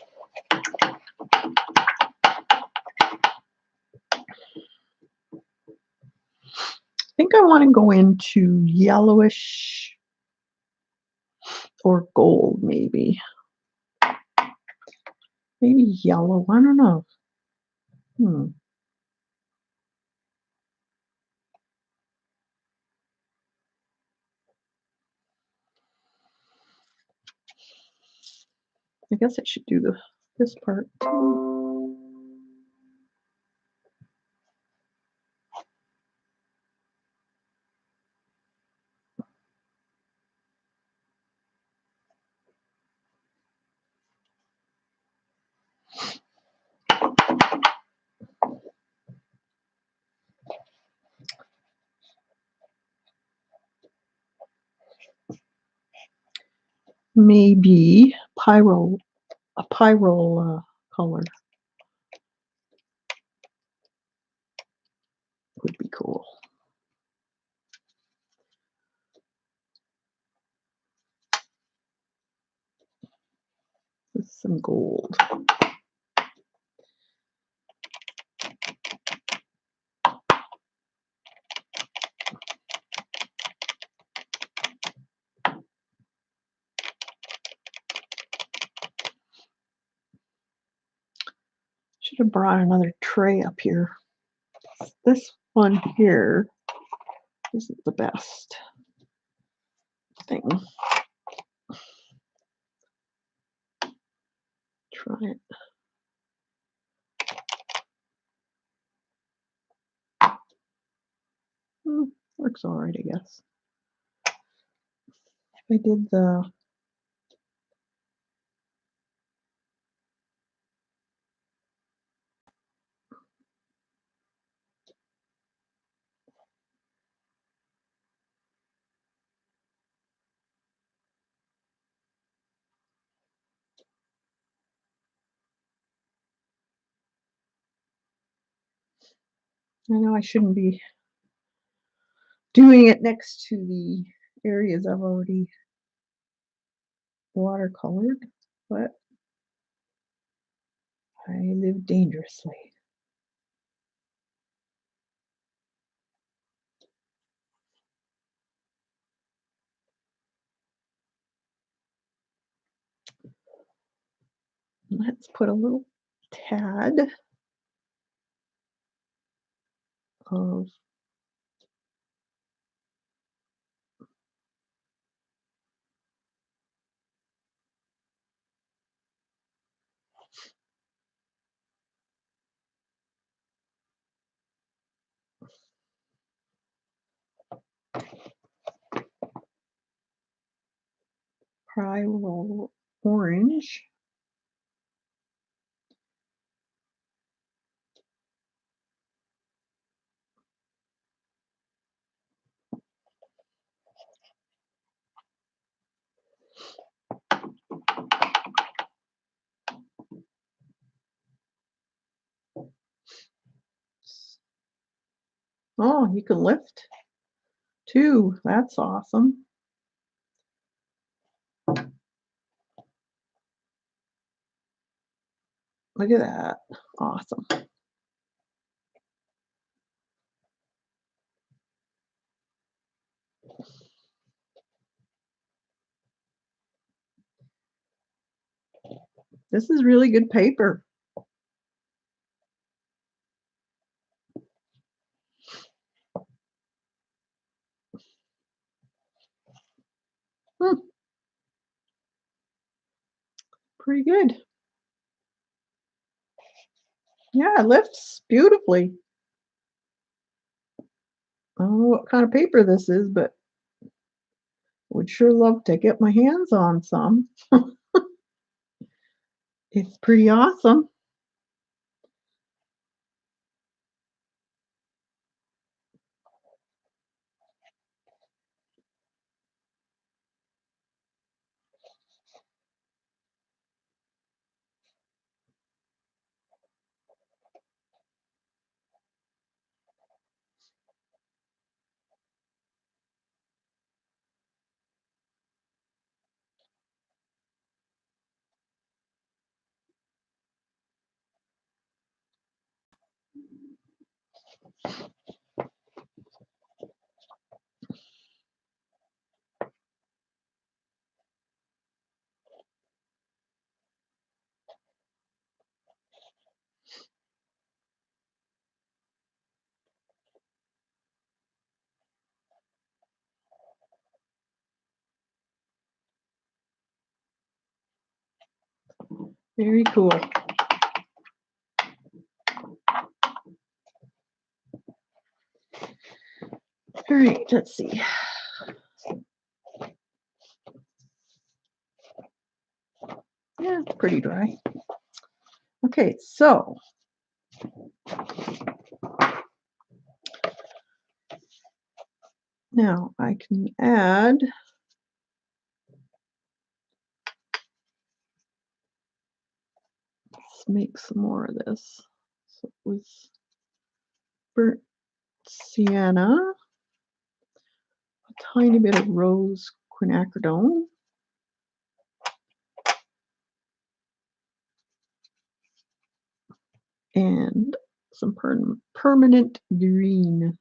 think I want to go into yellowish or gold, maybe. Maybe yellow. I don't know. I guess I should do this part too. Maybe a pyro color would be cool. With some gold. Should have brought another tray up here. This one here isn't the best thing. Try it. Works all right, I guess. I did the I know I shouldn't be doing it next to the areas I've already watercolored, but I live dangerously. Let's put a little tad of primal orange. Oh, you can lift too. That's awesome. Look at that. Awesome. This is really good paper. Pretty good. Yeah, it lifts beautifully. I don't know what kind of paper this is, but would sure love to get my hands on some. It's pretty awesome. Very cool. All right, let's see. Yeah, it's pretty dry. Okay, so now I can add, let's make some more of this. So with burnt sienna, a tiny bit of rose quinacridone, and some permanent green.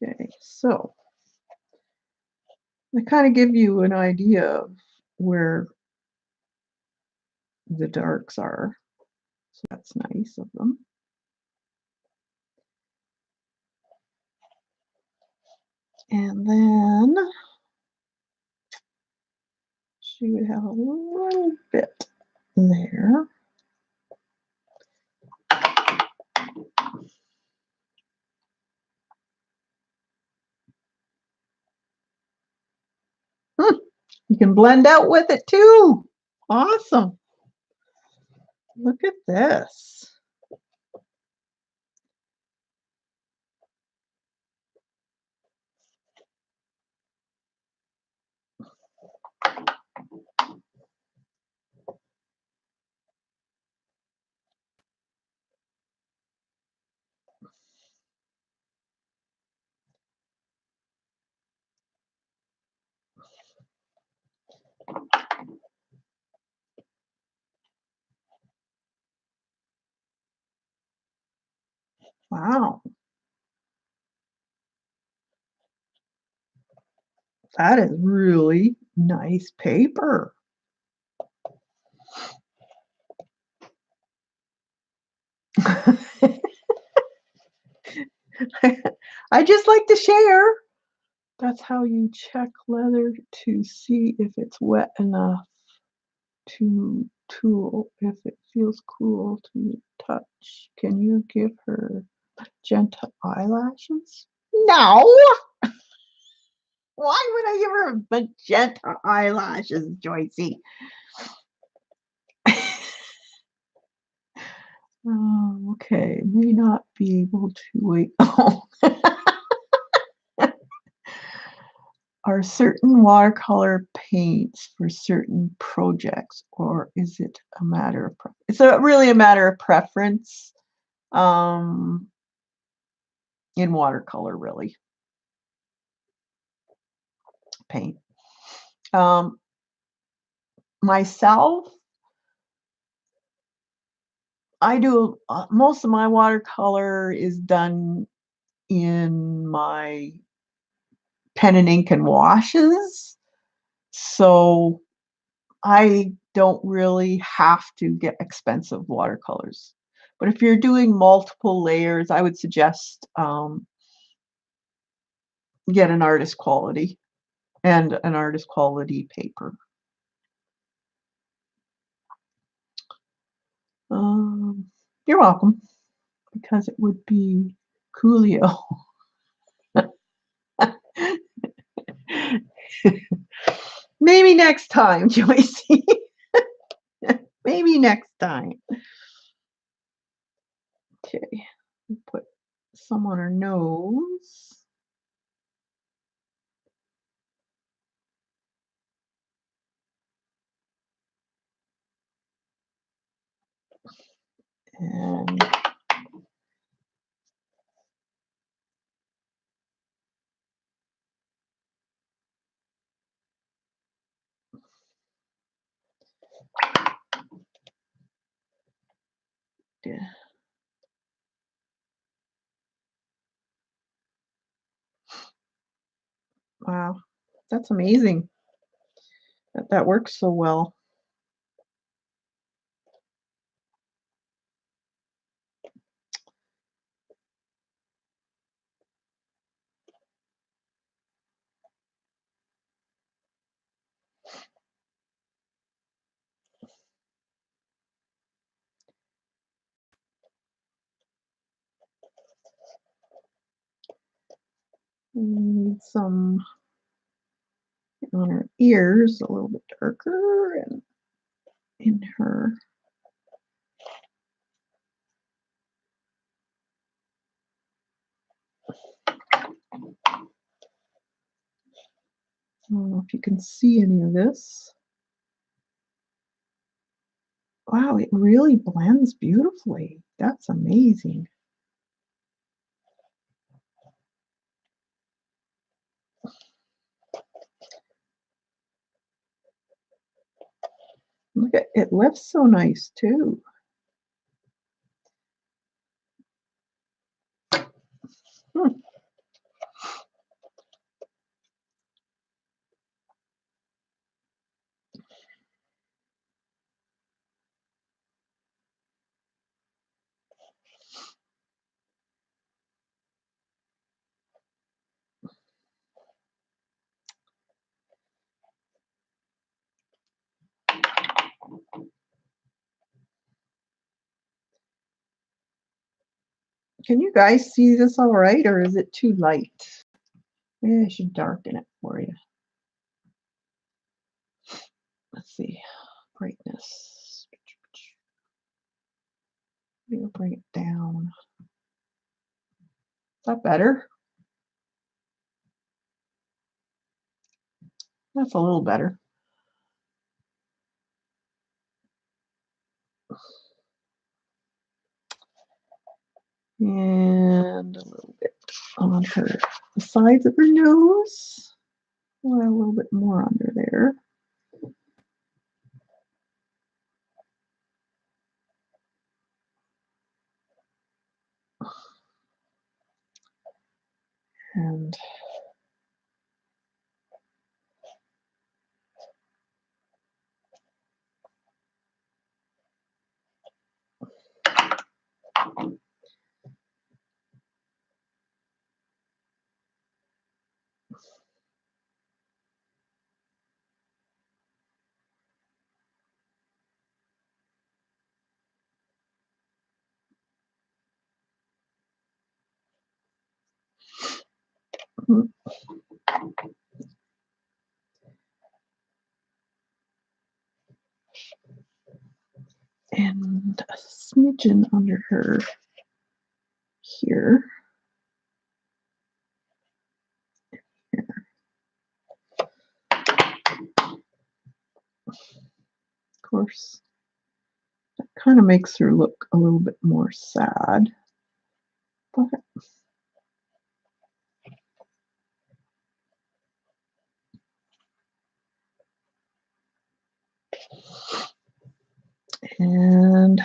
Okay, so I kind of give you an idea of where the darks are. So that's nice of them. And then she would have a little bit there. Hmm, you can blend out with it too. Awesome. Look at this. Wow, that is really nice paper. I just like to share. That's how you check leather to see if it's wet enough to tool, if it feels cool to the touch. Can you give her gentle eyelashes? No! Why would I give her magenta eyelashes, Joycey? Oh, okay. May not be able to wait. Oh. Are certain watercolor paints for certain projects, or is it a matter of it's really a matter of preference um, in watercolor, really, paint. Um, Myself, I do most of my watercolor is done in my pen and ink and washes, so I don't really have to get expensive watercolors. But if you're doing multiple layers, I would suggest get an artist quality and an artist quality paper. You're welcome, because it would be coolio. Maybe next time, Joyce. Maybe next time. Okay, put some on her nose. And yeah. Wow, that's amazing that that works so well. We need some on her ears, a little bit darker, and in her. I don't know if you can see any of this. Wow, it really blends beautifully. That's amazing. Look at it, lifts so nice too. Hmm. Can you guys see this all right, or is it too light? Maybe I should darken it for you. Let's see, brightness. Maybe we'll bring it down. Is that better? That's a little better. And a little bit on her, the sides of her nose. We'll add a little bit more under there. And and a smidgen under her here. Of course, that kind of makes her look a little bit more sad. But and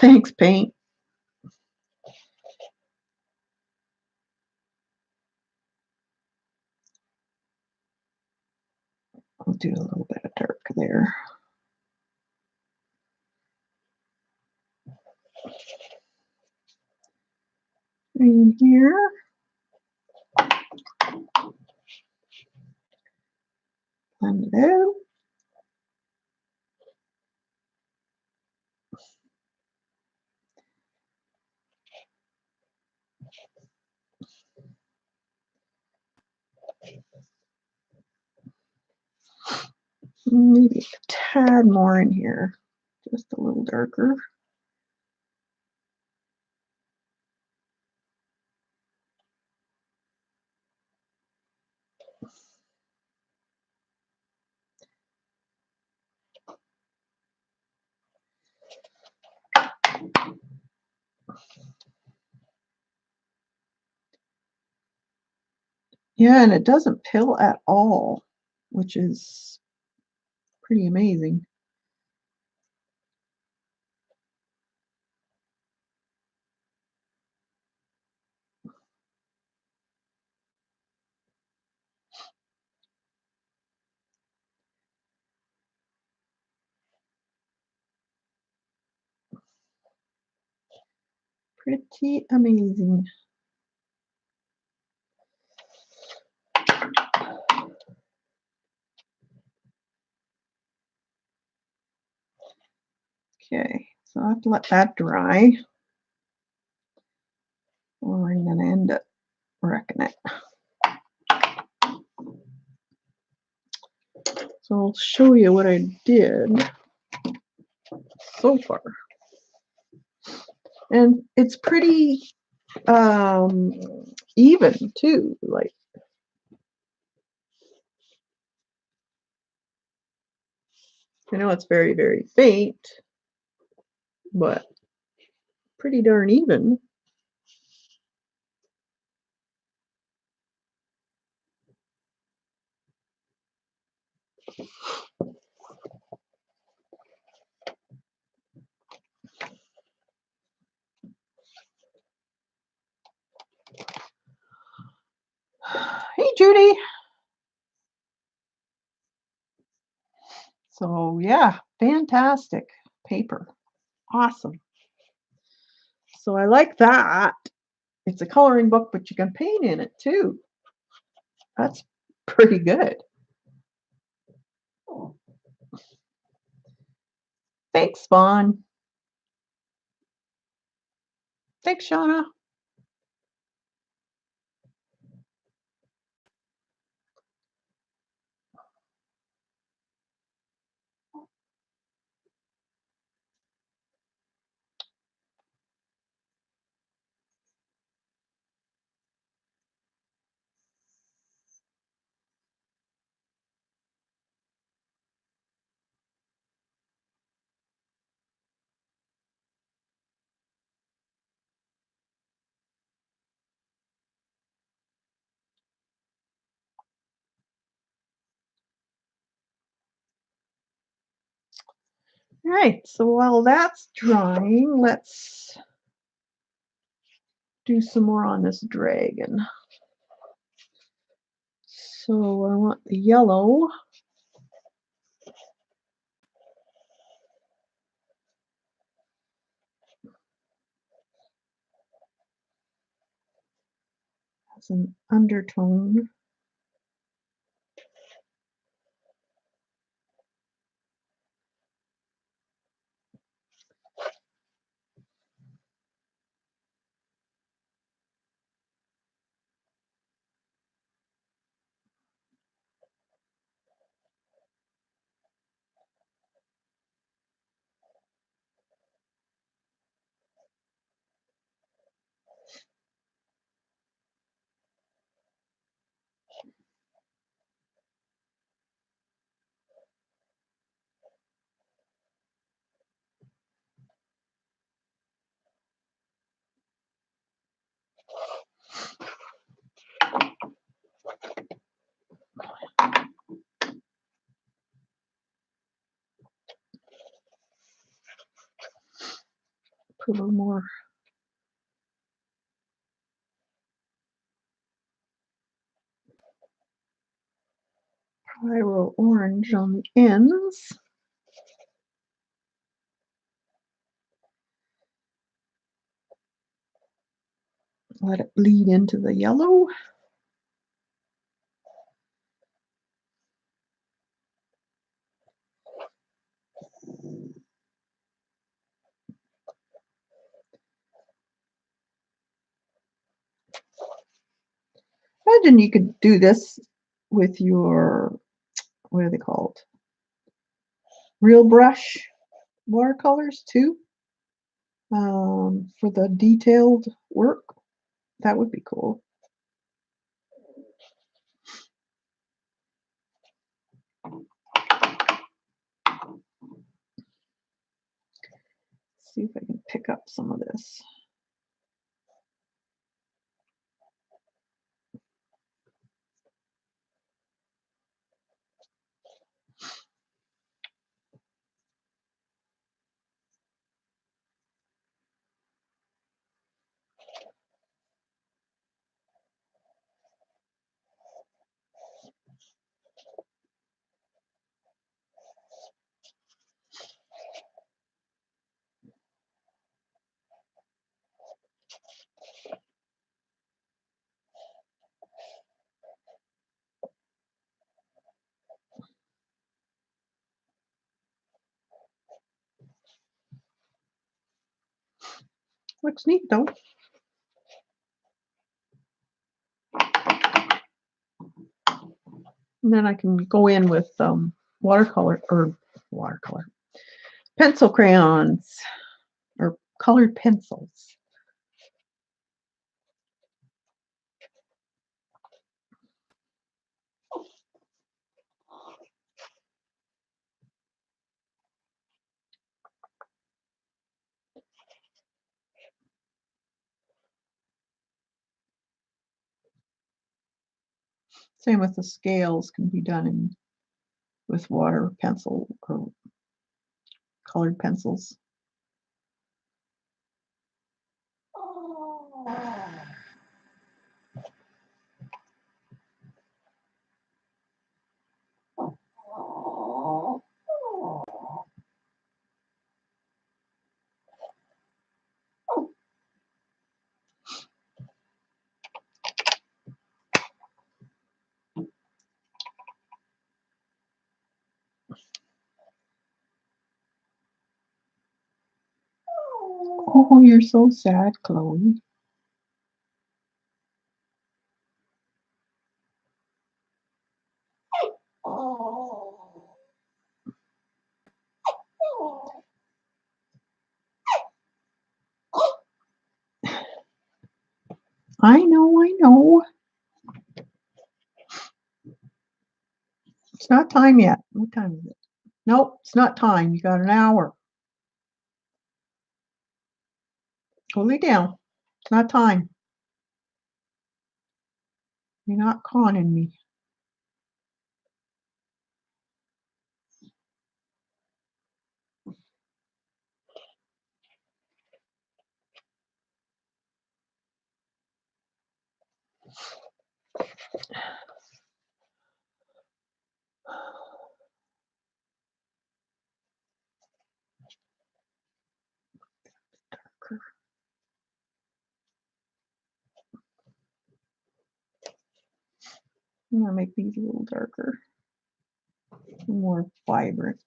Thanks, paint. I'll do a little bit of dark there. In here. Blend it out. Maybe a tad more in here, just a little darker. Yeah, and it doesn't pill at all, which is pretty amazing. Pretty amazing. Okay, so I have to let that dry, or I'm going to end up wrecking it. So I'll show you what I did so far. And it's pretty even too. Like, I know it's very, very faint, but pretty darn even. Hey, Judy. So yeah, fantastic paper. Awesome. So I like that. It's a coloring book, but you can paint in it too. That's pretty good. Thanks, Vaughn. Thanks, Shauna. All right, so while that's drying, let's do some more on this dragon. So I want the yellow. As an undertone. a little more pyro orange on the ends. Let it bleed into the yellow. Imagine you could do this with your, what are they called? Real brush watercolors too, for the detailed work. That would be cool. See if I can pick up some of this. Looks neat though. And then I can go in with watercolor, pencil crayons or colored pencils. Same with the scales, can be done with water pencil or colored pencils. Oh, you're so sad, Chloe. I know, I know. It's not time yet. What time is it? Nope, it's not time. You got an hour. Go lay down. It's not time. You're not conning me. I'm gonna make these a little darker, more vibrant.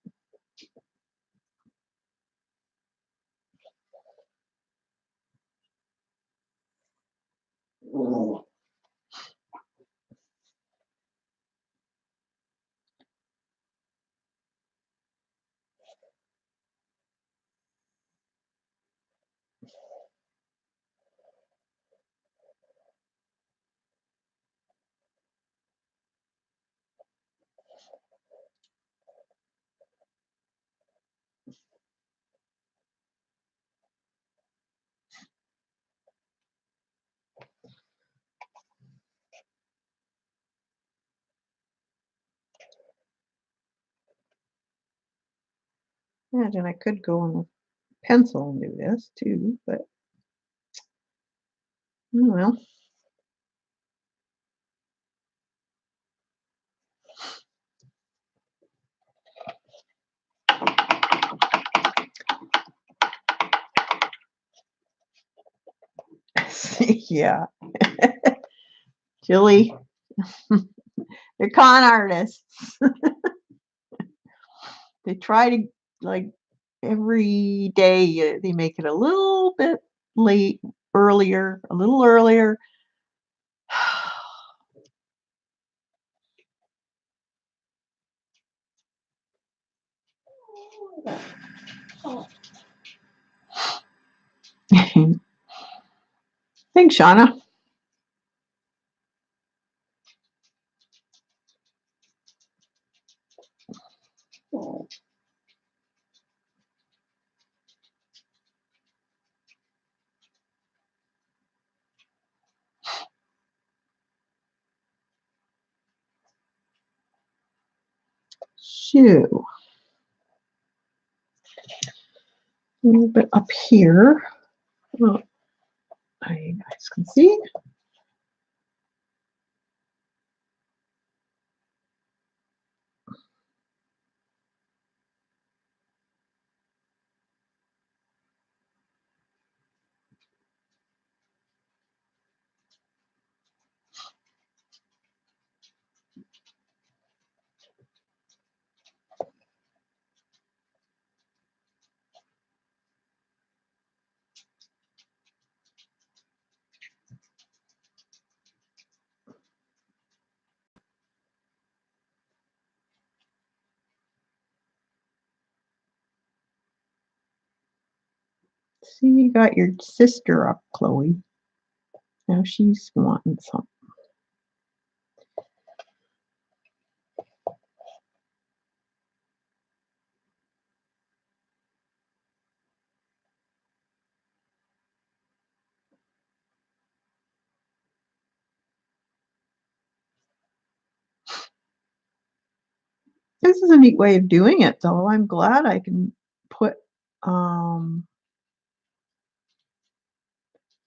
Imagine I could go in with pencil do this too, but oh well. Yeah, Jilly, they're con artists. They try to like every day they make it a little bit late, earlier, a little earlier. Thanks, Shauna. So, a little bit up here. Well, you guys can see. See, you got your sister up, Chloe. Now she's wanting something. This is a neat way of doing it, though. I'm glad I can put um,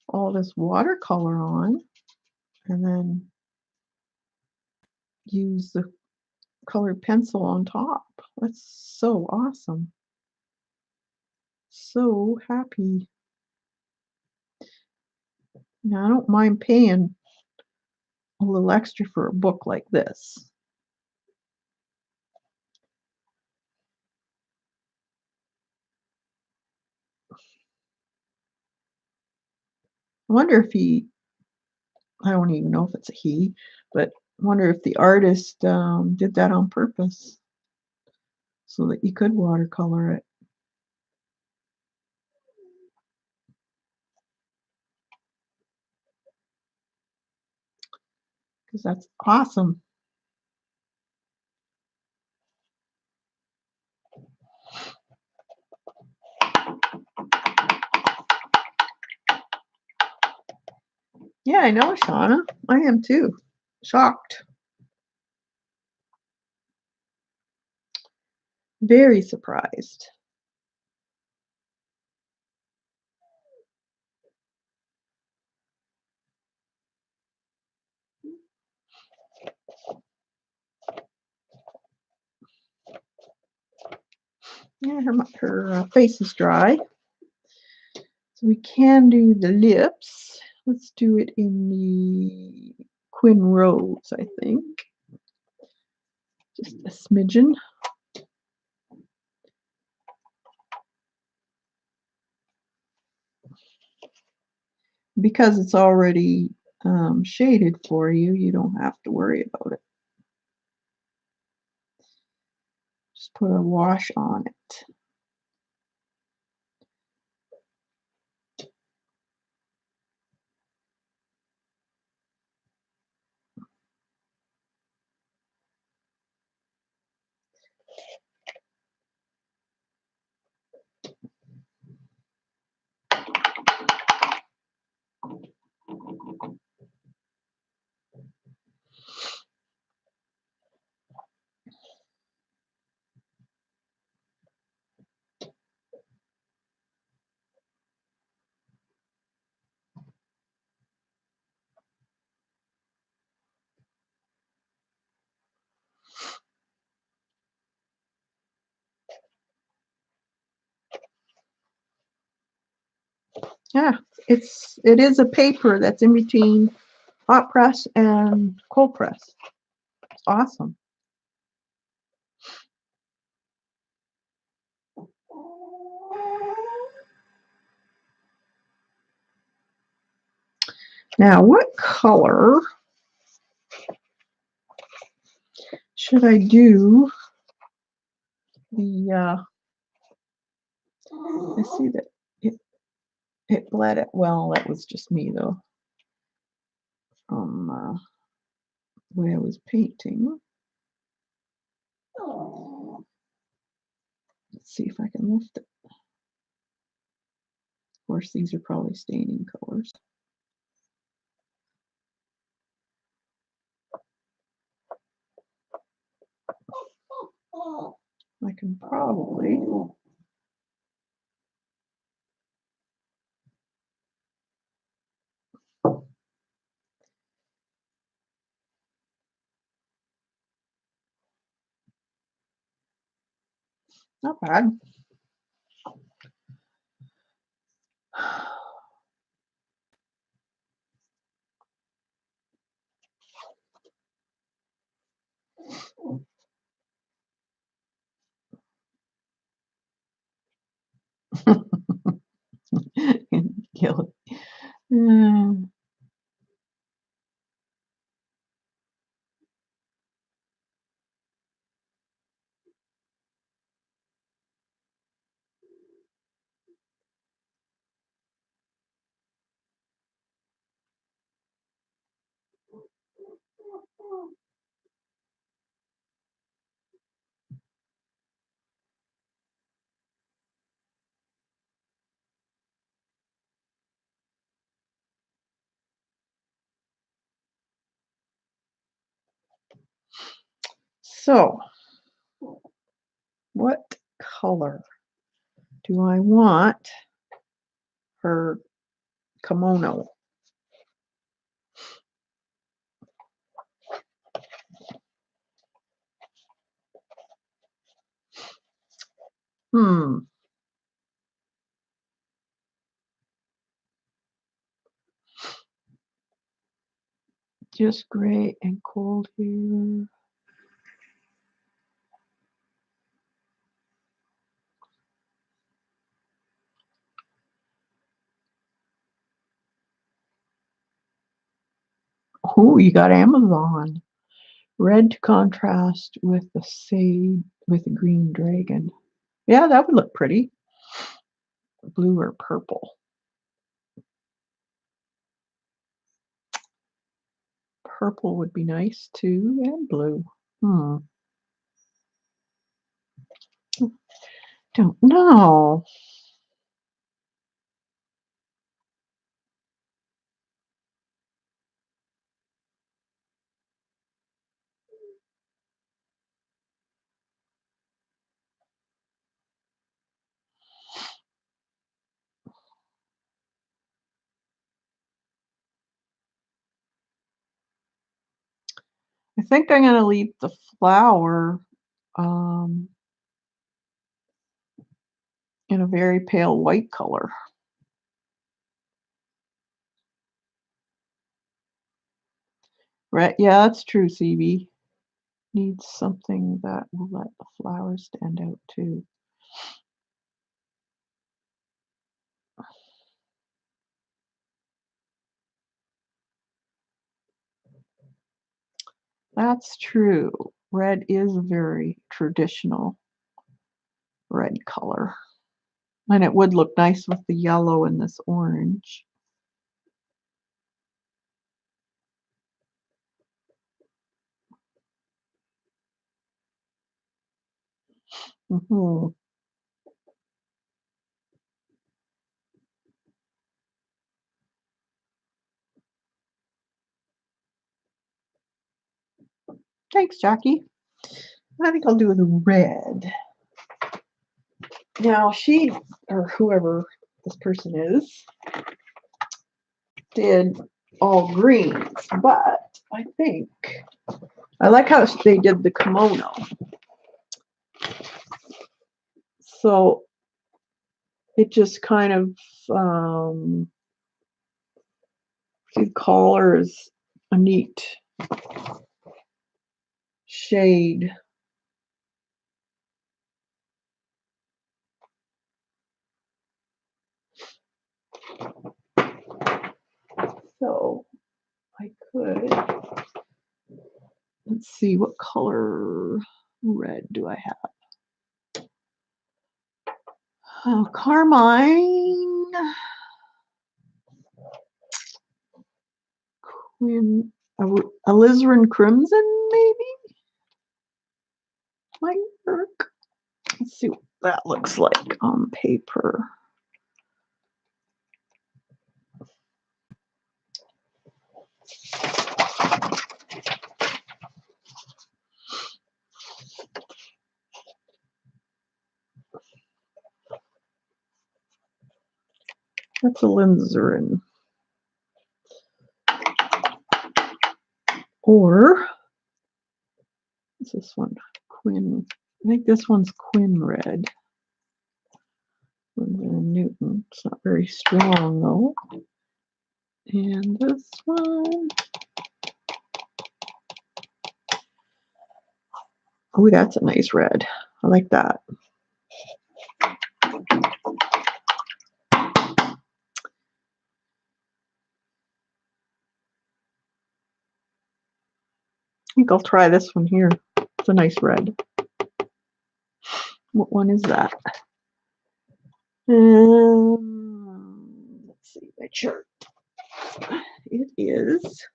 all this watercolor on and then use the colored pencil on top. That's so awesome. So happy. Now, I don't mind paying a little extra for a book like this. I wonder if I don't even know if it's a he, but I wonder if the artist did that on purpose so that you could watercolor it. Because that's awesome. Yeah, I know, Shauna. I am too. Shocked. Very surprised. Yeah, her face is dry. So we can do the lips. Let's do it in the Quinn Rose, I think. Just a smidgen. Because it's already shaded for you, you don't have to worry about it. Just put a wash on it. Yeah, it is a paper that's in between hot press and cold press. It's awesome. Now, what color should I do the, I see that it bled it. Well, that was just me though, from the way I was painting. Let's see if I can lift it. Of course, these are probably staining colors. I can probably. Not bad. Kill it. So, what color do I want her kimono? Hmm. Just gray and cold here. Oh, you got Amazon. Red to contrast with the sage, with the green dragon. Yeah, that would look pretty. Blue or purple. Purple would be nice too, and blue. Don't know. I think I'm going to leave the flower um, in a very pale white color. Right? Yeah, that's true, CB. Needs something that will let the flowers stand out too. That's true. Red is a very traditional red color. And it would look nice with the yellow and this orange. Mm-hmm. Thanks, Jackie. I think I'll do the red. Now she, or whoever this person is, did all greens, but I think I like how they did the kimono. So it just kind of the color is a neat shade. So I could, let's see, what color red do I have? Oh, carmine, quin, alizarin crimson, maybe might work. Let's see what that looks like on paper. That's alizarin. Or what's this one? Quin. I think this one's quin red. Newton. It's not very strong though. And this one. Oh, that's a nice red. I like that. I think I'll try this one here. It's a nice red. What one is that? Let's see my chart. It is.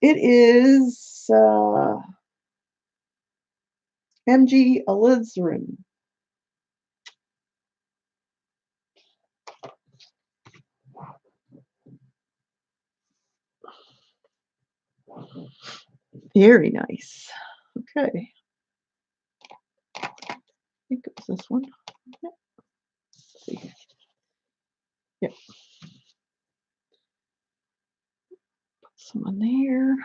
It is MG alizarin. Very nice. Okay. I think it was this one. Yep. Let's see. Yep. Put some in there.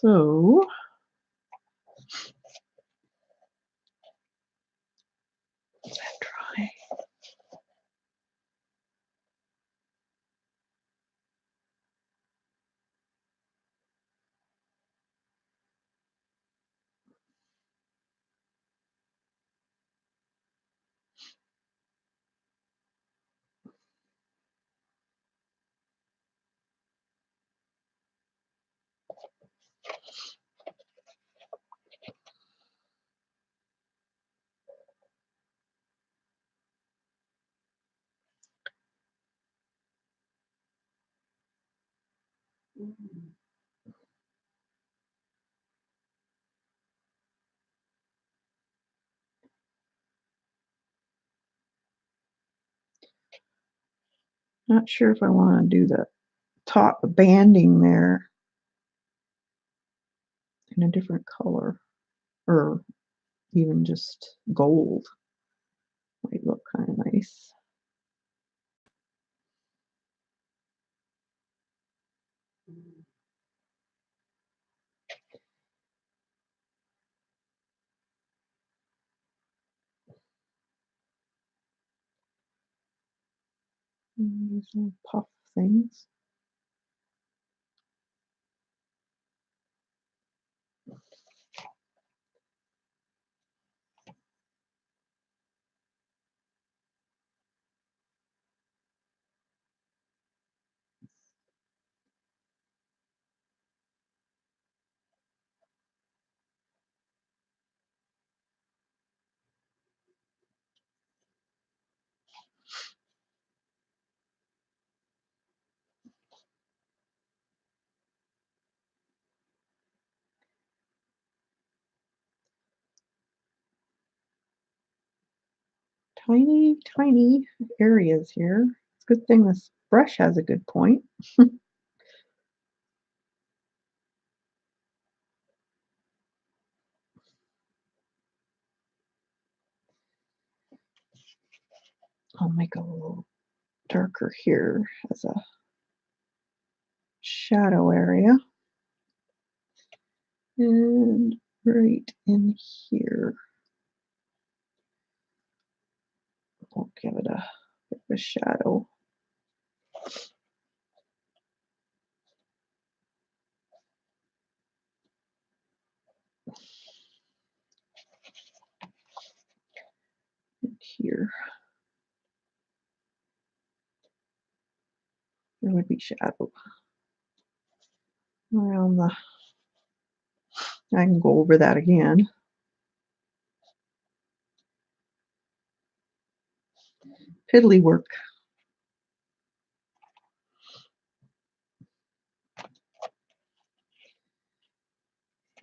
So let's try. Not sure if I want to do the top banding there in a different color or even just gold. Might look kind of nice. These little puff things. Tiny, tiny areas here. It's a good thing this brush has a good point. I'll make a little darker here as a shadow area. And right in here, I'll give it a bit of a shadow. And here, there would be shadow around the, I can go over that again. Piddly work.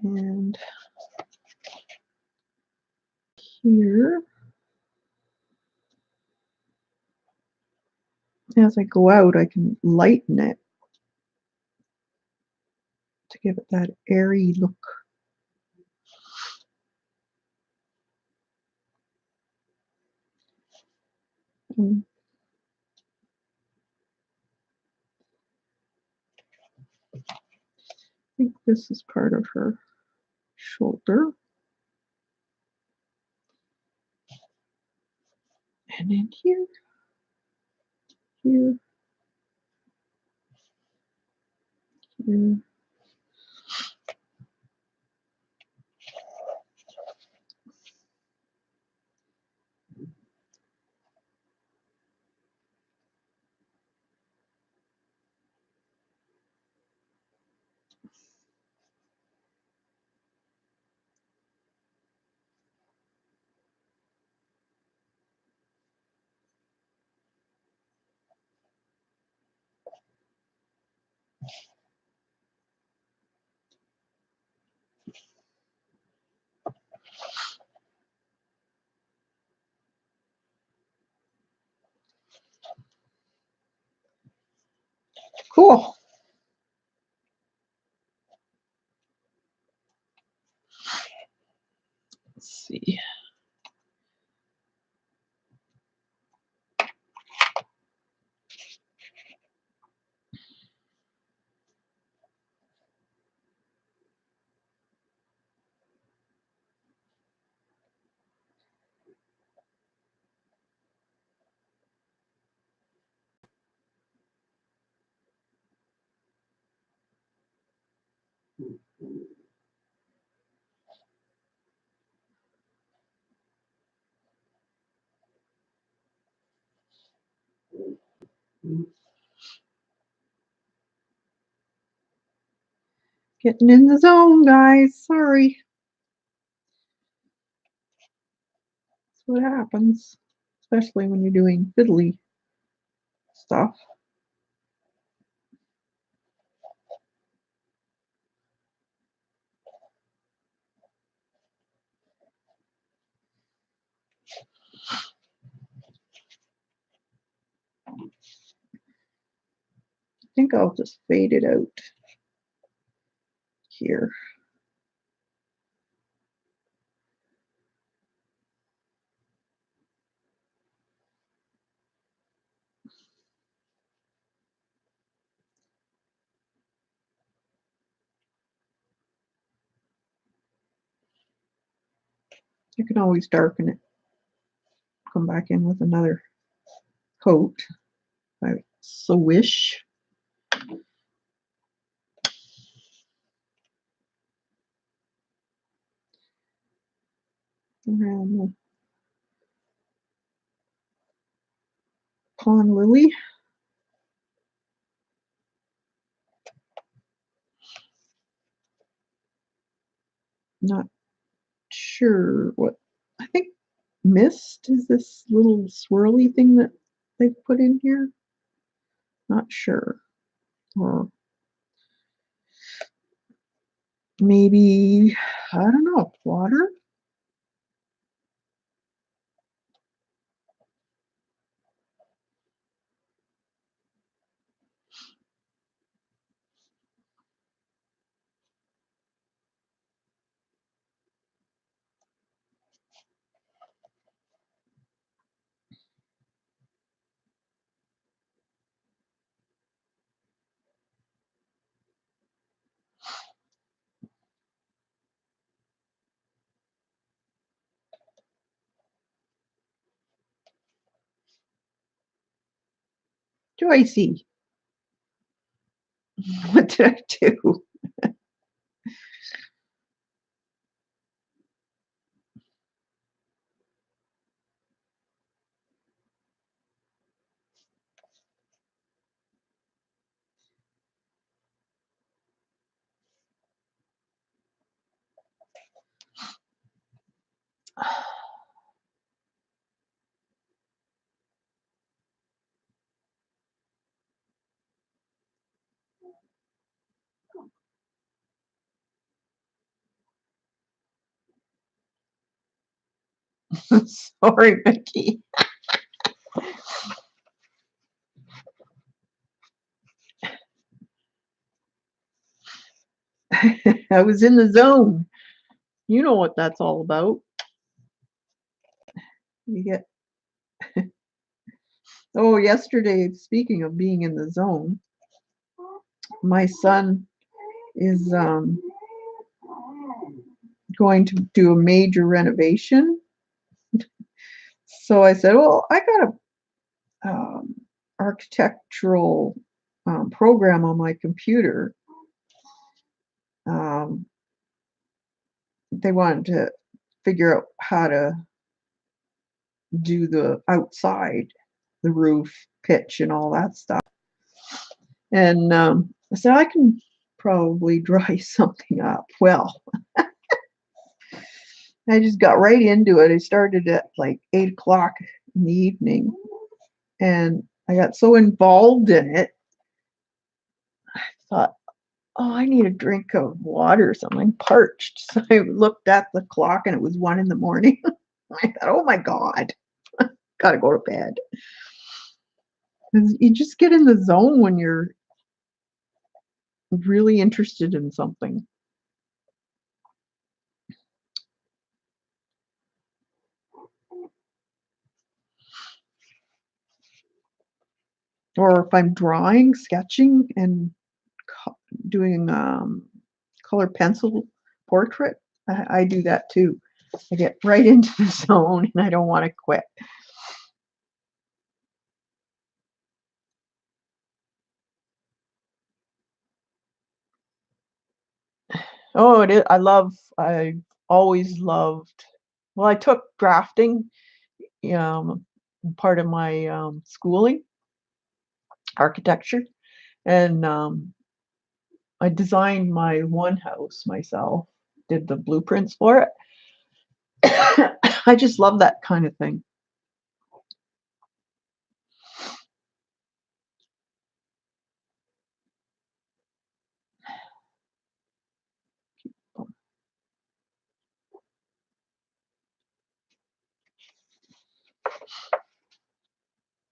And here, as I go out, I can lighten it to give it that airy look. And I think this is part of her shoulder. And in here, here, here. Cool. Let's see. Getting in the zone, guys. Sorry. That's what happens, especially when you're doing fiddly stuff. I think I'll just fade it out here. You can always darken it. Come back in with another coat if I so wish. Around the pond lily. Not sure what, I think mist is this little swirly thing that they've put in here. Not sure. Or maybe, I don't know, water? Joycey, what did I do? Sorry, Mickey. I was in the zone. You know what that's all about. You get Oh, yesterday, speaking of being in the zone, my son is going to do a major renovation. So I said, "Well, I got a architectural program on my computer." Um, they wanted to figure out how to do the outside, the roof, pitch, and all that stuff. And I said, I can probably dry something up. Well, I just got right into it. I started at like 8 o'clock in the evening, and I got so involved in it, I thought, oh, I need a drink of water or something. I'm parched. So I looked at the clock and it was 1 in the morning. I thought, oh my God, gotta go to bed. 'Cause you just get in the zone when you're really interested in something. Or if I'm drawing, sketching, and doing color pencil portrait, I do that too. I get right into the zone and I don't want to quit. Oh, it is. I always loved, well, I took drafting, um, part of my schooling, architecture, and I designed my one house myself, did the blueprints for it. I just love that kind of thing.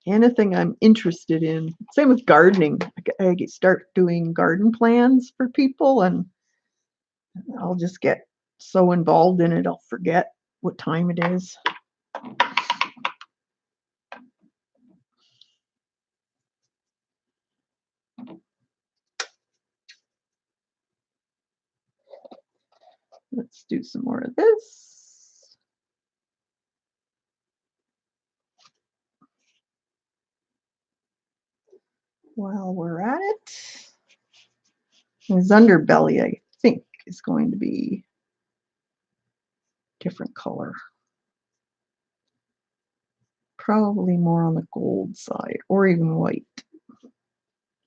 Anything I'm interested in. Same with gardening. Start doing garden plans for people, and I'll just get so involved in it, I'll forget what time it is. Let's do some more of this while we're at it. His underbelly, I think, is going to be different color. Probably more on the gold side, or even white,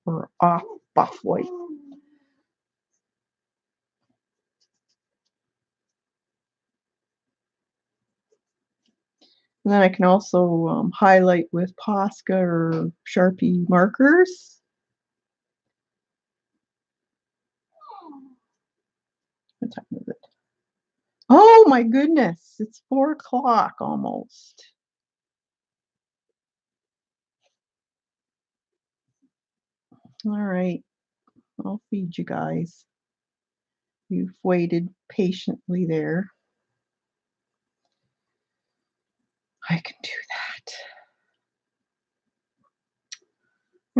or off buff white. And then I can also highlight with Posca or Sharpie markers. What time is it? Oh my goodness, it's 4 o'clock almost. All right, I'll feed you guys. You've waited patiently there. I can do that.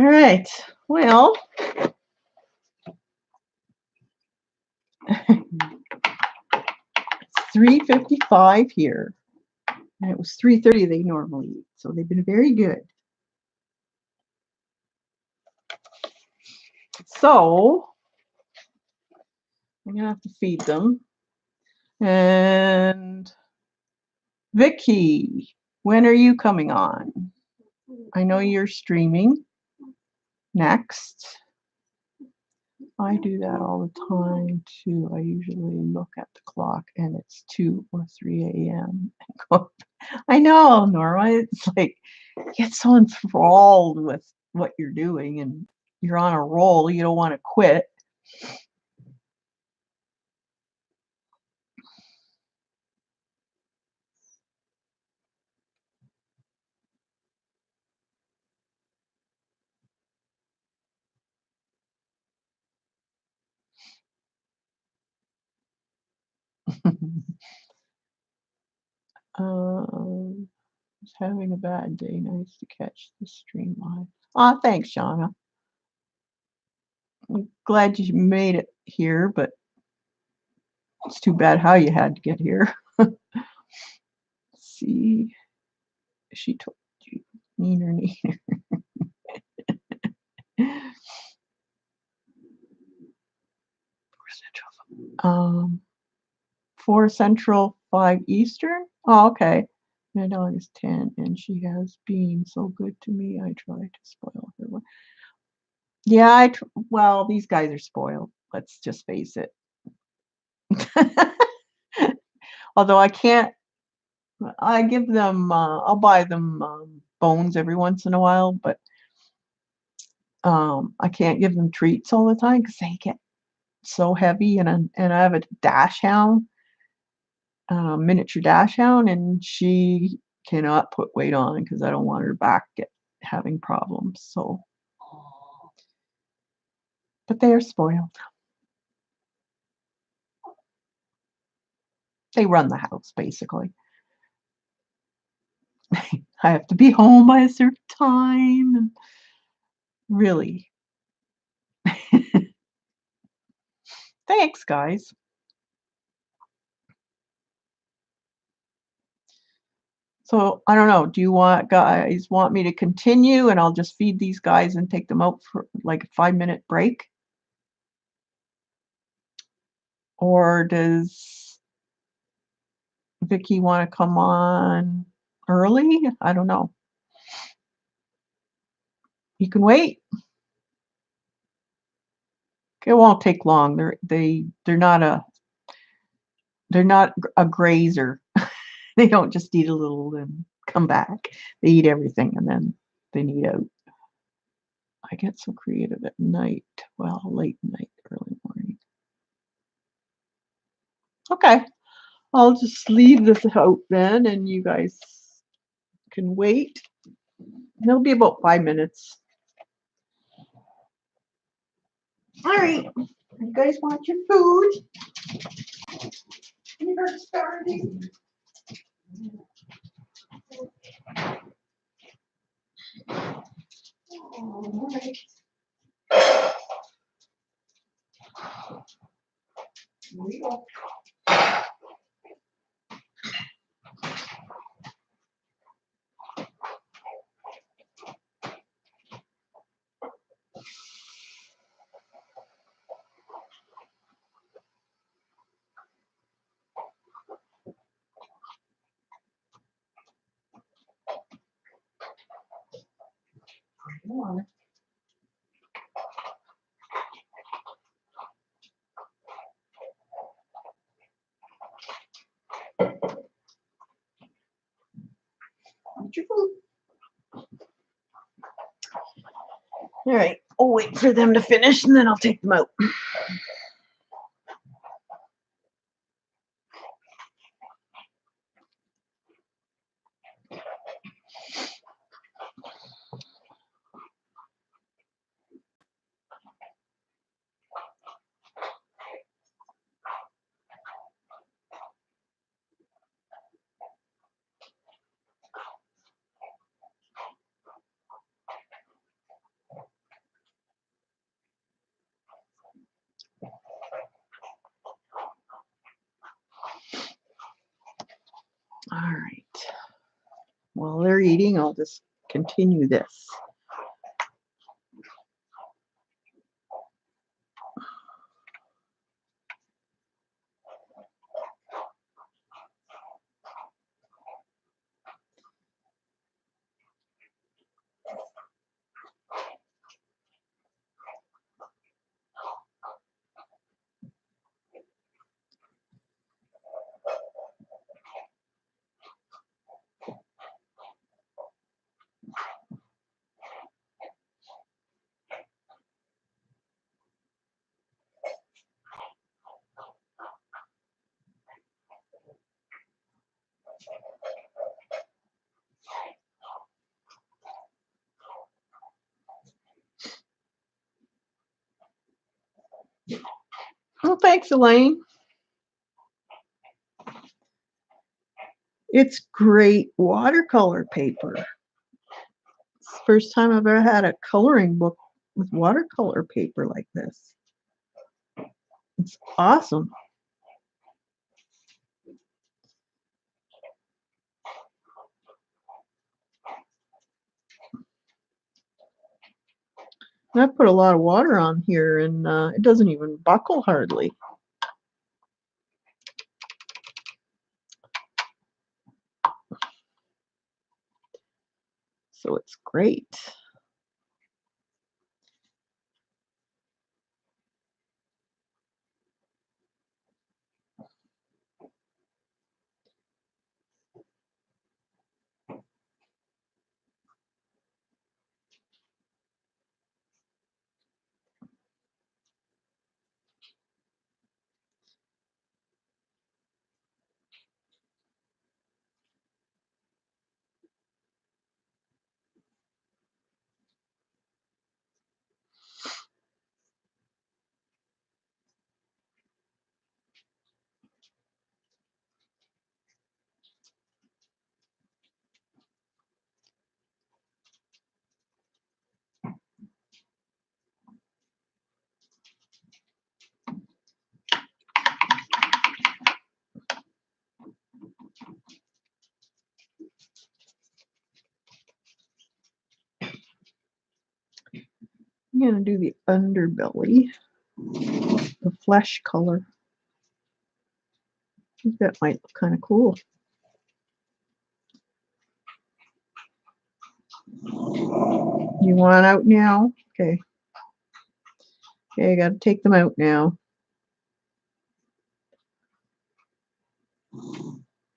All right, well, it's 3:55 here, and it was 3:30 they normally eat, so they've been very good. So I'm gonna have to feed them. And Vicky, when are you coming on? I know you're streaming next. I do that all the time too. I usually look at the clock and it's 2 or 3 a.m. I know, Norma. It's like you get so enthralled with what you're doing and you're on a roll. You don't want to quit. um, was having a bad day. Nice to catch the stream live. Ah, thanks, Shauna. I'm glad you made it here, but it's too bad how you had to get here. See, she told you, neener, neener. Um, 4 Central, 5 Eastern. Oh, okay. My dog is 10 and she has been so good to me. I try to spoil her. Yeah, well, these guys are spoiled. Let's just face it. Although I give them, I'll buy them bones every once in a while, but I can't give them treats all the time because they get so heavy. And I have a dash hound, miniature dash hound, and she cannot put weight on because I don't want her back having problems. So, but they are spoiled. They run the house basically. I have to be home by a certain time. And really, thanks, guys. So I don't know. Do you guys want me to continue and I'll just feed these guys and take them out for like a 5-minute break? Or does Vicky want to come on early? I don't know. You can wait. It won't take long. They're not a grazer. They don't just eat a little and come back. They eat everything and then they need out. I get so creative at night. Well, late night, early morning. Okay. I'll just leave this out then and you guys can wait. It'll be about 5 minutes. All right. You guys want your food? You're starting. All right. Here we go. Come on. Eat your food. All right. I'll wait for them to finish and then I'll take them out. All right. While they're eating, I'll just continue this. Well, thanks, Elaine. It's great watercolor paper. It's the first time I've ever had a coloring book with watercolor paper like this. It's awesome. I put a lot of water on here and it doesn't even buckle hardly. So it's great. I'm going to do the underbelly, the flesh color. I think that might look kind of cool. You want out now? Okay. Okay, I got to take them out now.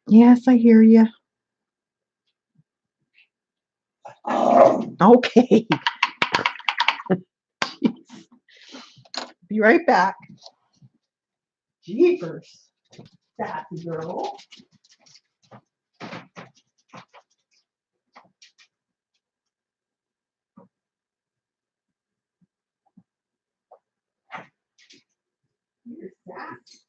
Yes, I hear you. Okay. Be right back. Jeepers. Sassy girl. You're sassy.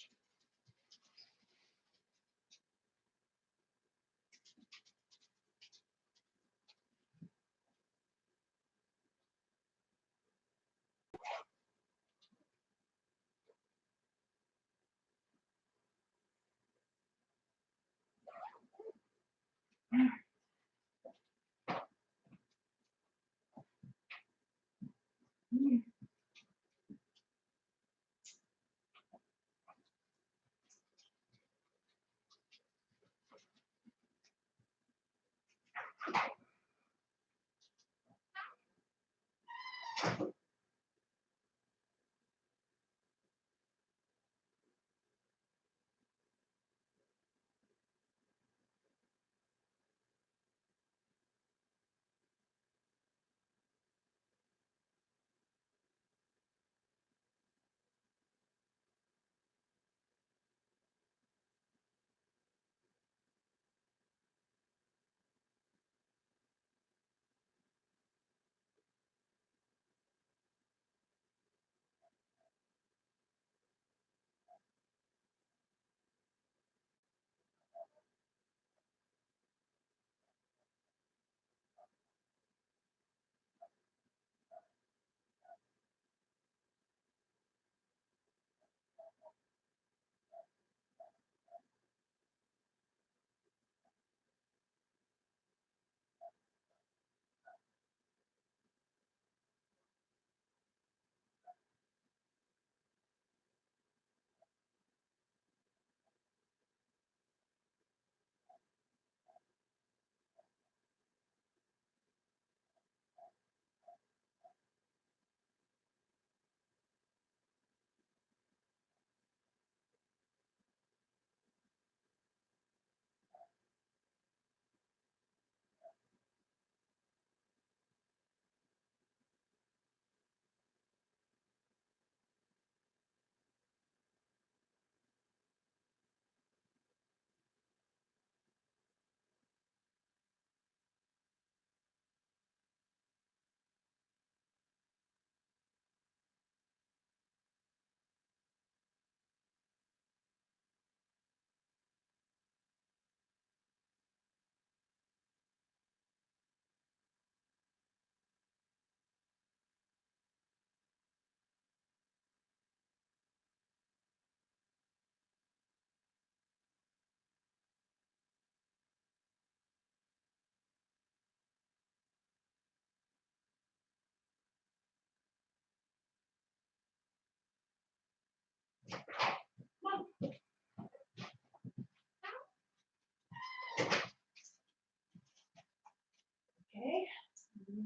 Okay,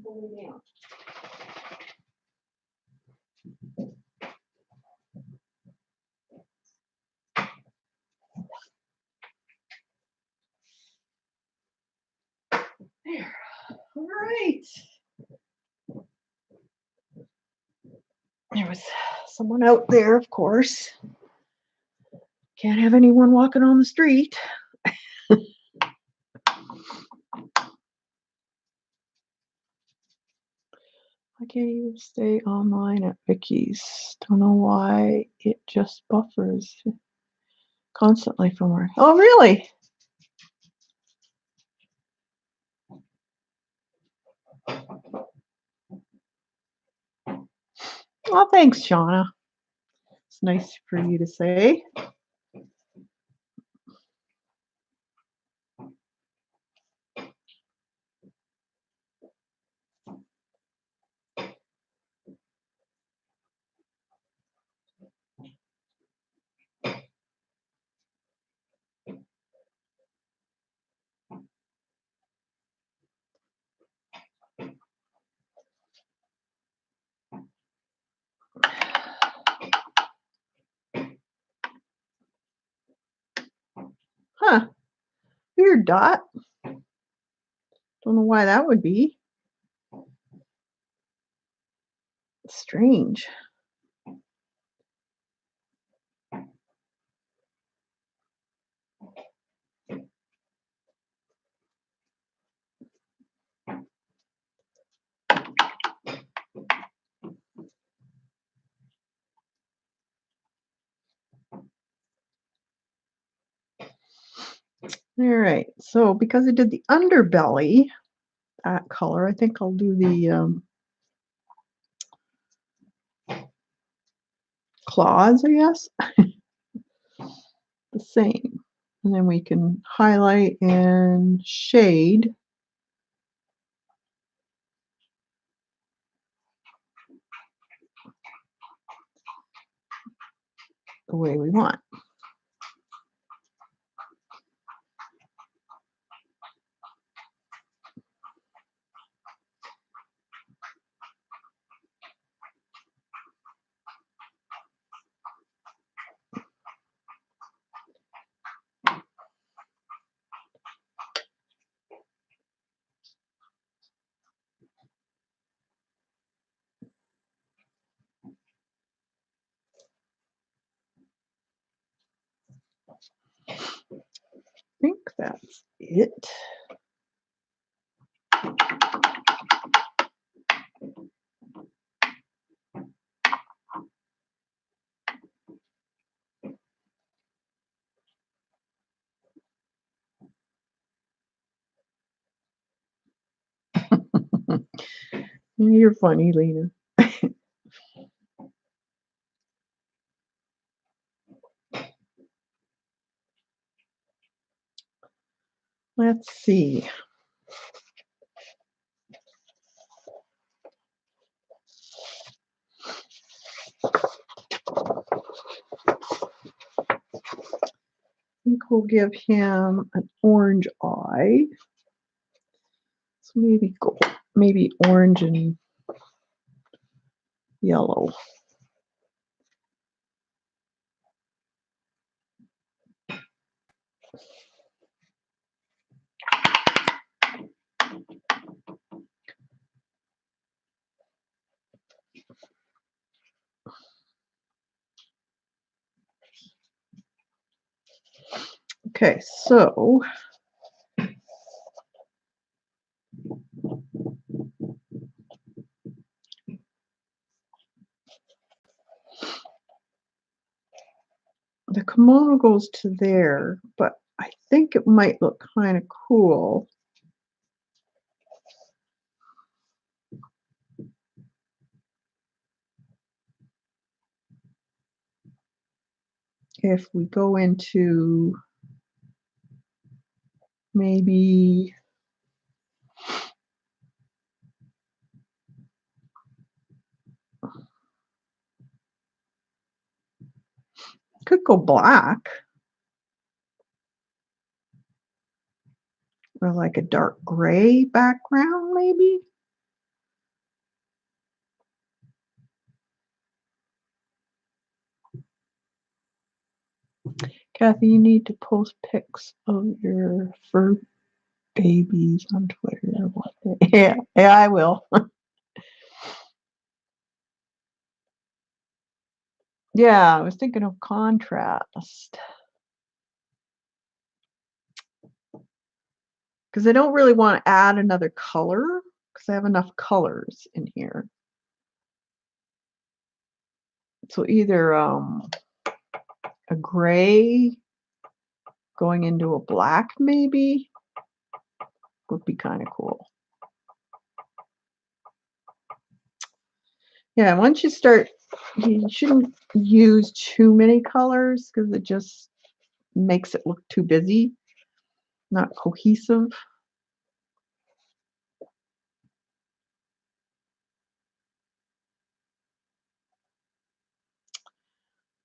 pull it down. There. All right. There was someone out there, of course. Can't have anyone walking on the street. I can't even stay online at Vicky's. Don't know why it just buffers constantly from where. Oh, really? Well, thanks, Shauna. It's nice for you to say. Huh. Weird dot. Don't know why that would be. Strange. All right. So because I did the underbelly, that color, I think I'll do the claws, I guess. The same. And then we can highlight and shade the way we want. I think that's it. You're funny, Lena. Let's see. I think we'll give him an orange eye. So maybe gold, maybe orange and yellow. Okay, so the kimono goes to there, but I think it might look kind of cool if we go into maybe Could go black or like a dark gray background, maybe. Kathy, you need to post pics of your fur babies on Twitter. Yeah, yeah, I will. Yeah, I was thinking of contrast because I don't really want to add another color because I have enough colors in here. So either a gray going into a black maybe would be kind of cool. Yeah, once you start, you shouldn't use too many colors because it just makes it look too busy, not cohesive.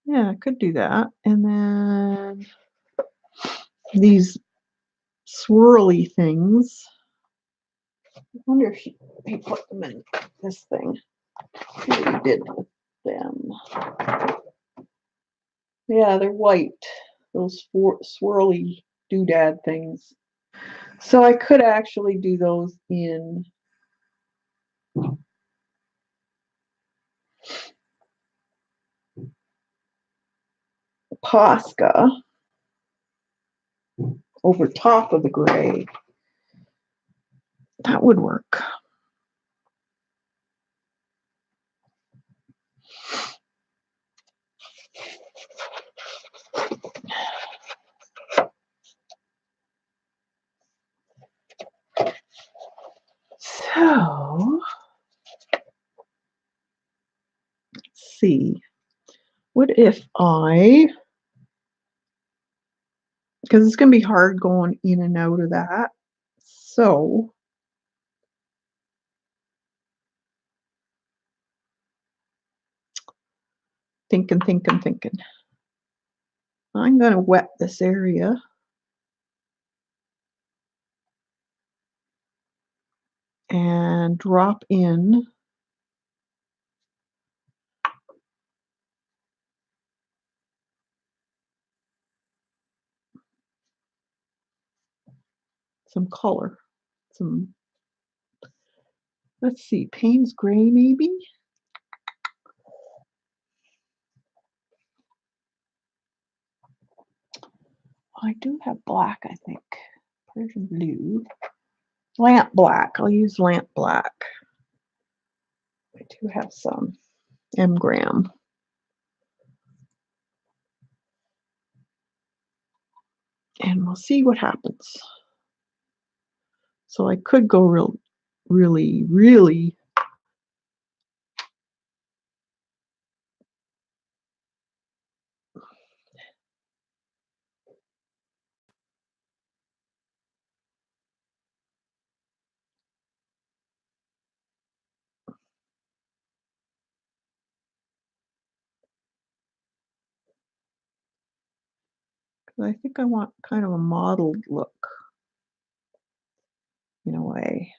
Yeah, I could do that. And then these swirly things. I wonder if he put them in this thing. What he did with them. Yeah, they're white. Those swirly doodad things. So I could actually do those in Posca over top of the gray. That would work. So, let's see. What if because it's going to be hard going in and out of that. So, thinking. I'm going to wet this area. And drop in some color. Let's see, Payne's Gray maybe? I do have black, I think. Persian blue. Lamp black. I'll use lamp black. I do have some M-gram. And we'll see what happens. So I could go really I think I want kind of a mottled look in a way.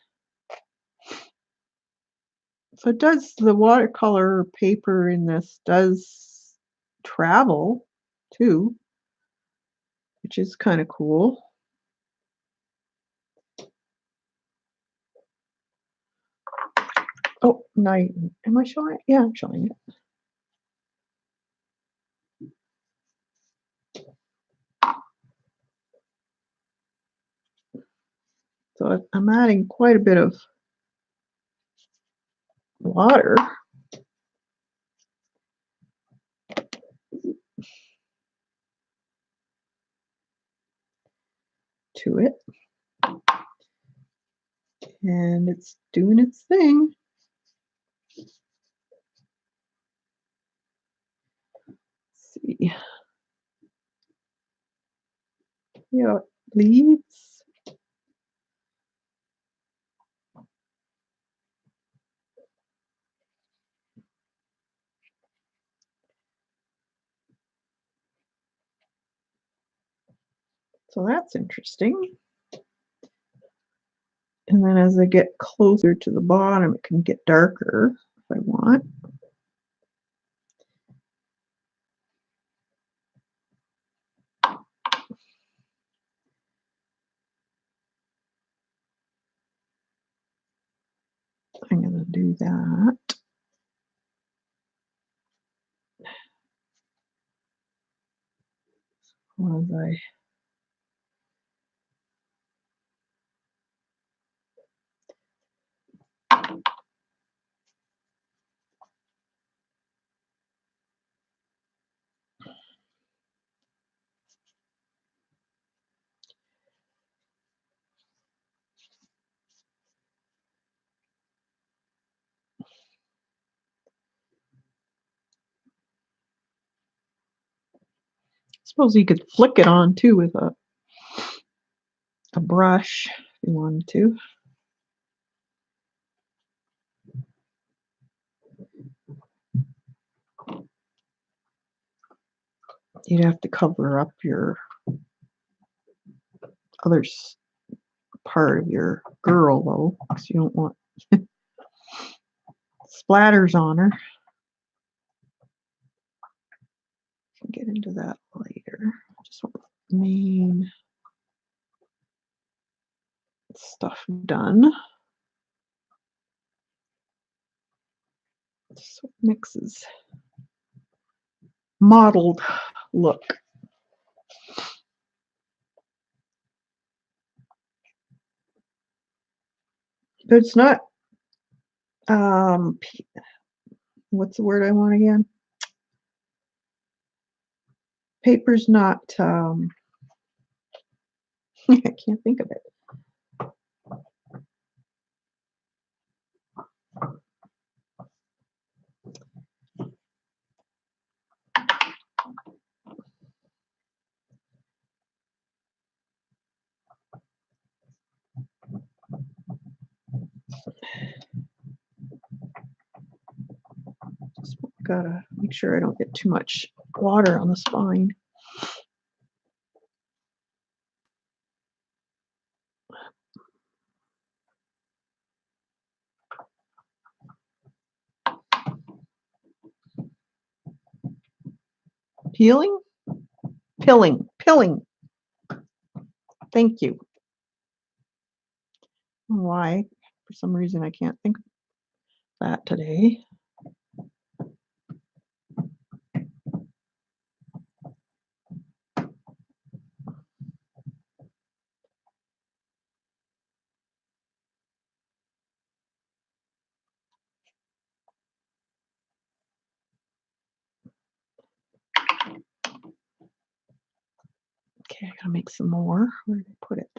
So it does, the watercolor paper in this does travel too, which is kind of cool. Oh, no, am I showing it? Yeah, I'm showing it. So I'm adding quite a bit of water to it. And it's doing its thing. Let's see. Yeah, leaves. So that's interesting. And then as I get closer to the bottom, it can get darker if I want. I'm going to do that. As I suppose you could flick it on too with a brush if you wanted to. You'd have to cover up your other part of your girl though, because you don't want splatters on her. Can get into that later. Just want the main stuff done. So it mixes mottled look. But it's not what's the word I want again? Paper's not I can't think of it. Just gotta make sure I don't get too much water on the spine. Peeling? Pilling. Thank you. Why? For some reason I can't think of that today. Okay, I gotta make some more. Where did I put it?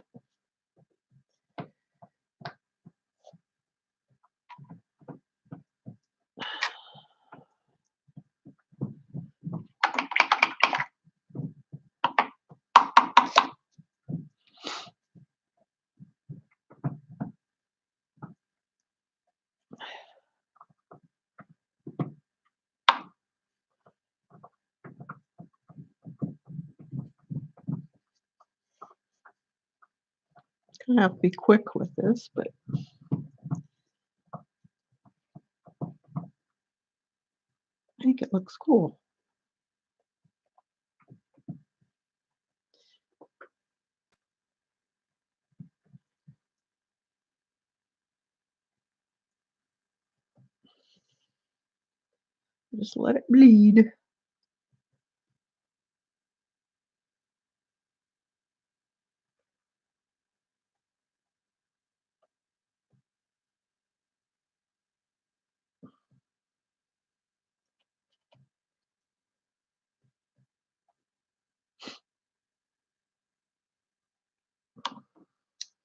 Gonna have to be quick with this, but I think it looks cool. Just let it bleed.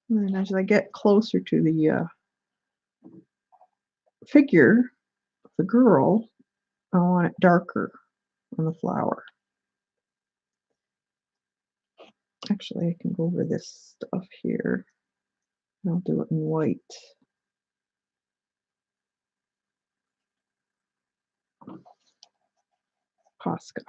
And then as I get closer to the figure of the girl, I want it darker on the flower. Actually, I can go over this stuff here. I'll do it in white. Posca.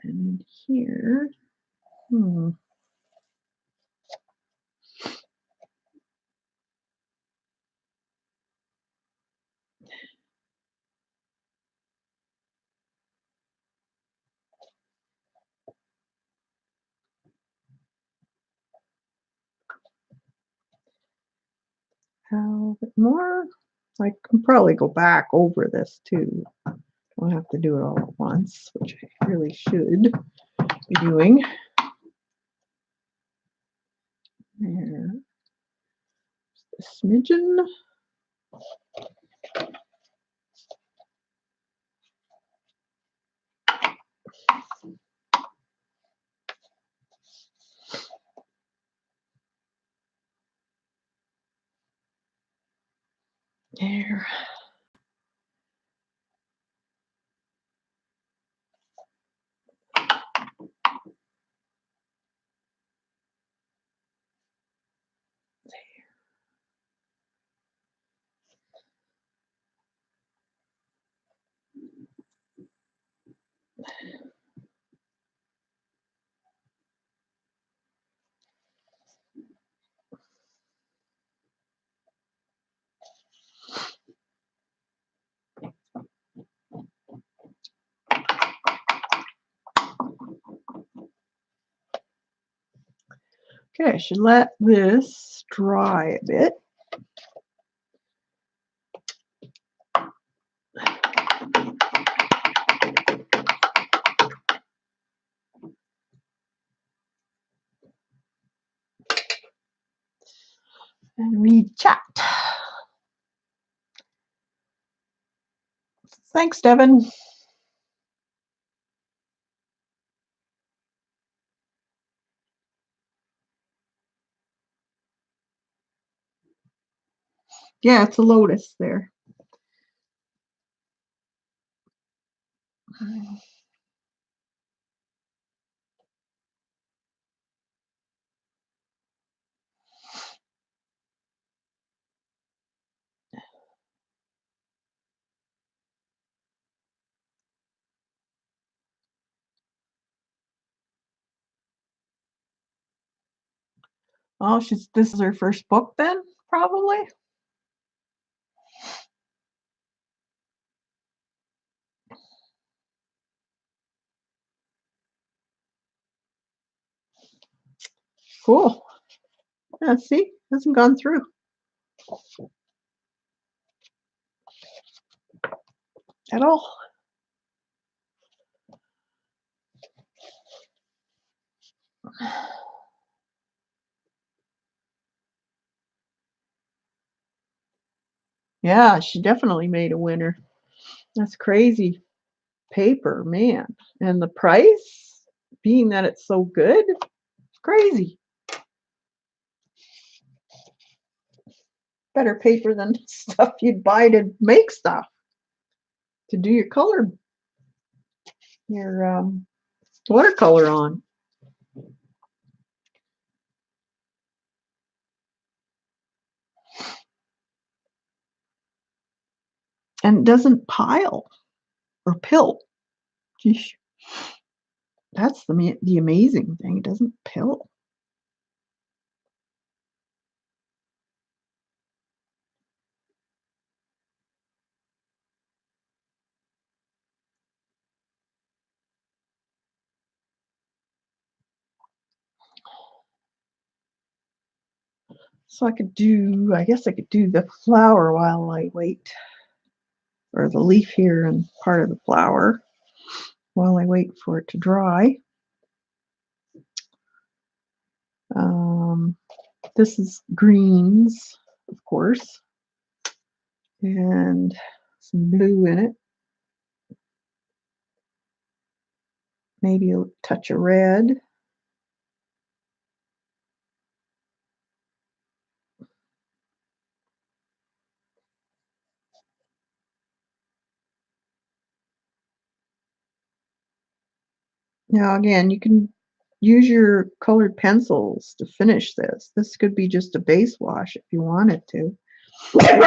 And in here, a little bit more. I can probably go back over this too. Don't have to do it all at once, which I really should be doing. There. Just a smidgen. There. Okay, I should let this dry a bit. And we chat. Thanks, Devin. Yeah, it's a lotus there. Oh, this is her first book then, probably. Cool. Yeah, see, hasn't gone through at all. Yeah, she definitely made a winner. That's crazy paper, man. And the price, being that it's so good, it's crazy. Better paper than stuff you'd buy to make stuff, to do your color, your watercolor on. And it doesn't pile or pill. Geesh. That's the amazing thing. It doesn't pill. So I guess I could do the flower while I wait, or the leaf here and part of the flower while I wait for it to dry. This is greens, of course, and some blue in it. Maybe a touch of red. Now again, you can use your colored pencils to finish this. This could be just a base wash if you wanted to. Hey,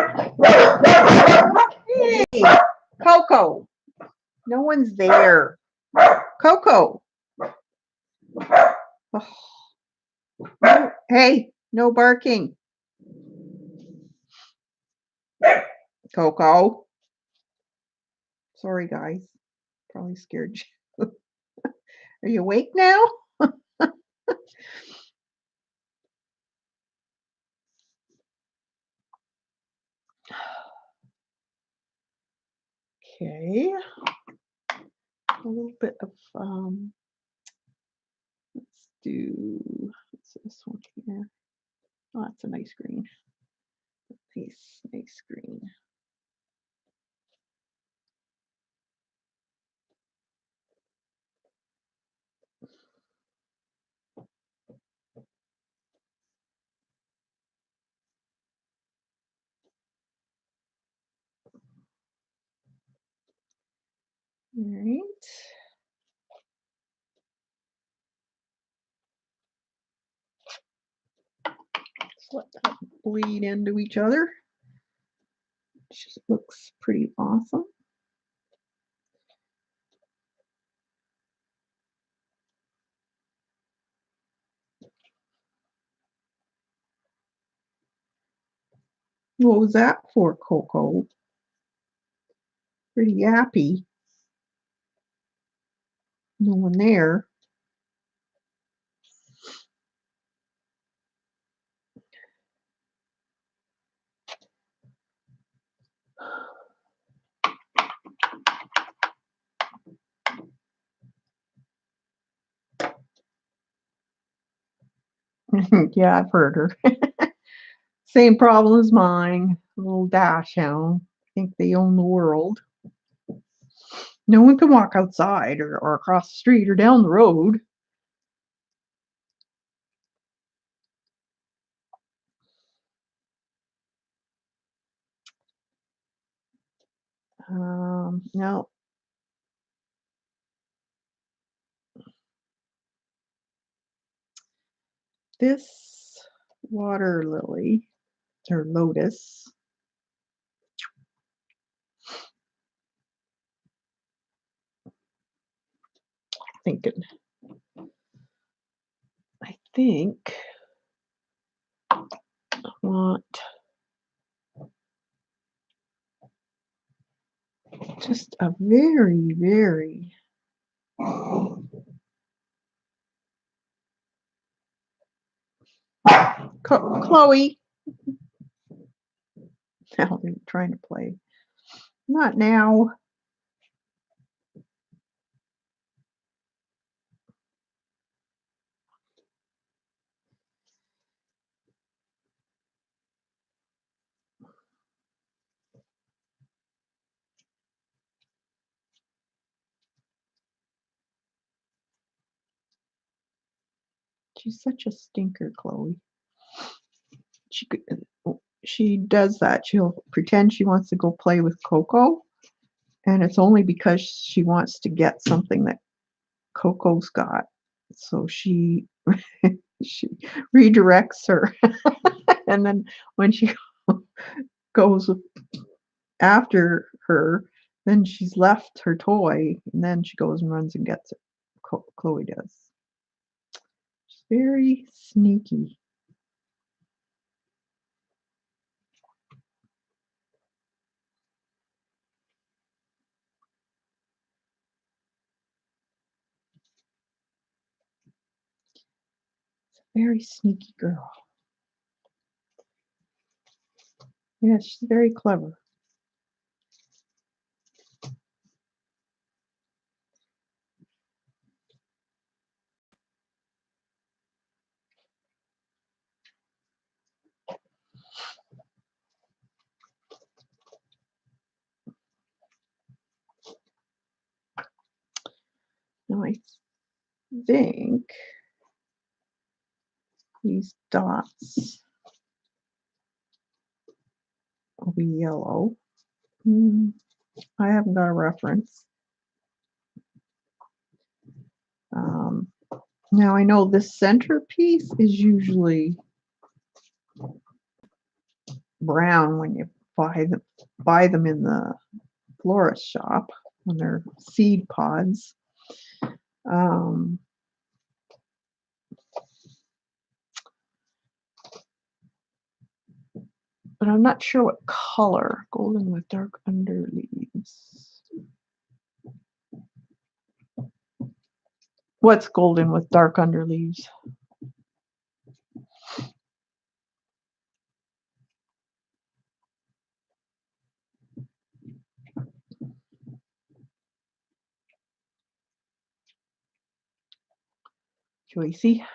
Coco. No one's there. Coco. Oh, no, hey, no barking. Coco. Sorry, guys. Probably scared you. Are you awake now? Okay. A little bit of let's do what's this one here. Oh, that's a nice green. Nice green. All right. Just let that bleed into each other. Just looks pretty awesome. What was that for, Coco? Pretty yappy. No one there. Yeah, I've heard her. Same problem as mine. A little dash hound. Think they own the world. No one can walk outside or across the street or down the road. Now this water lily or lotus, thinking, I think I want just a very, very Chloe. Now they're trying to play. Not now. She's such a stinker, Chloe. She could, she does that. She'll pretend she wants to go play with Coco, and it's only because she wants to get something that Coco's got. So she redirects her, and then when she goes after her, then she's left her toy, and then she goes and runs and gets it. Chloe does. She's very sneaky. Very sneaky girl. Yes, she's very clever. Now I think these dots will be yellow. I haven't got a reference. Um, Now I know this centerpiece is usually brown when you buy them in the florist shop when they're seed pods. Um, but I'm not sure what color. Golden with dark underleaves. What's golden with dark underleaves? Joycey?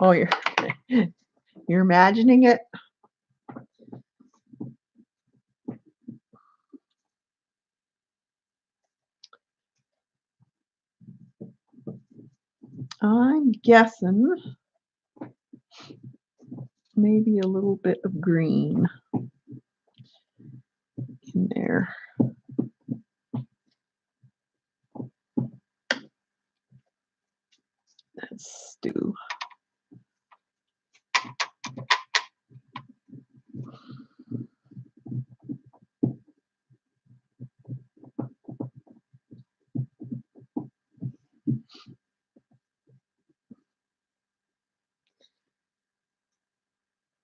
Oh, you're imagining it? I'm guessing maybe a little bit of green in there. Let's do.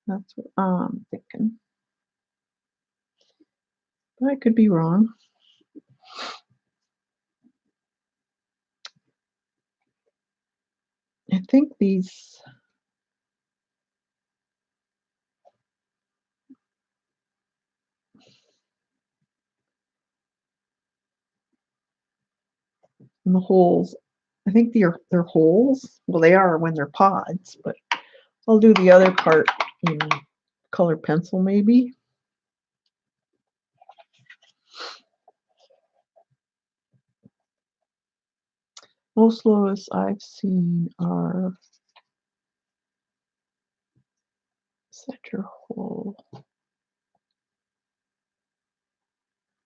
That's what I'm thinking. But I could be wrong. I think these and the holes, I think they're holes. Well, they are when they're pods, but I'll do the other part in color pencil maybe. Most lotus I've seen are center hole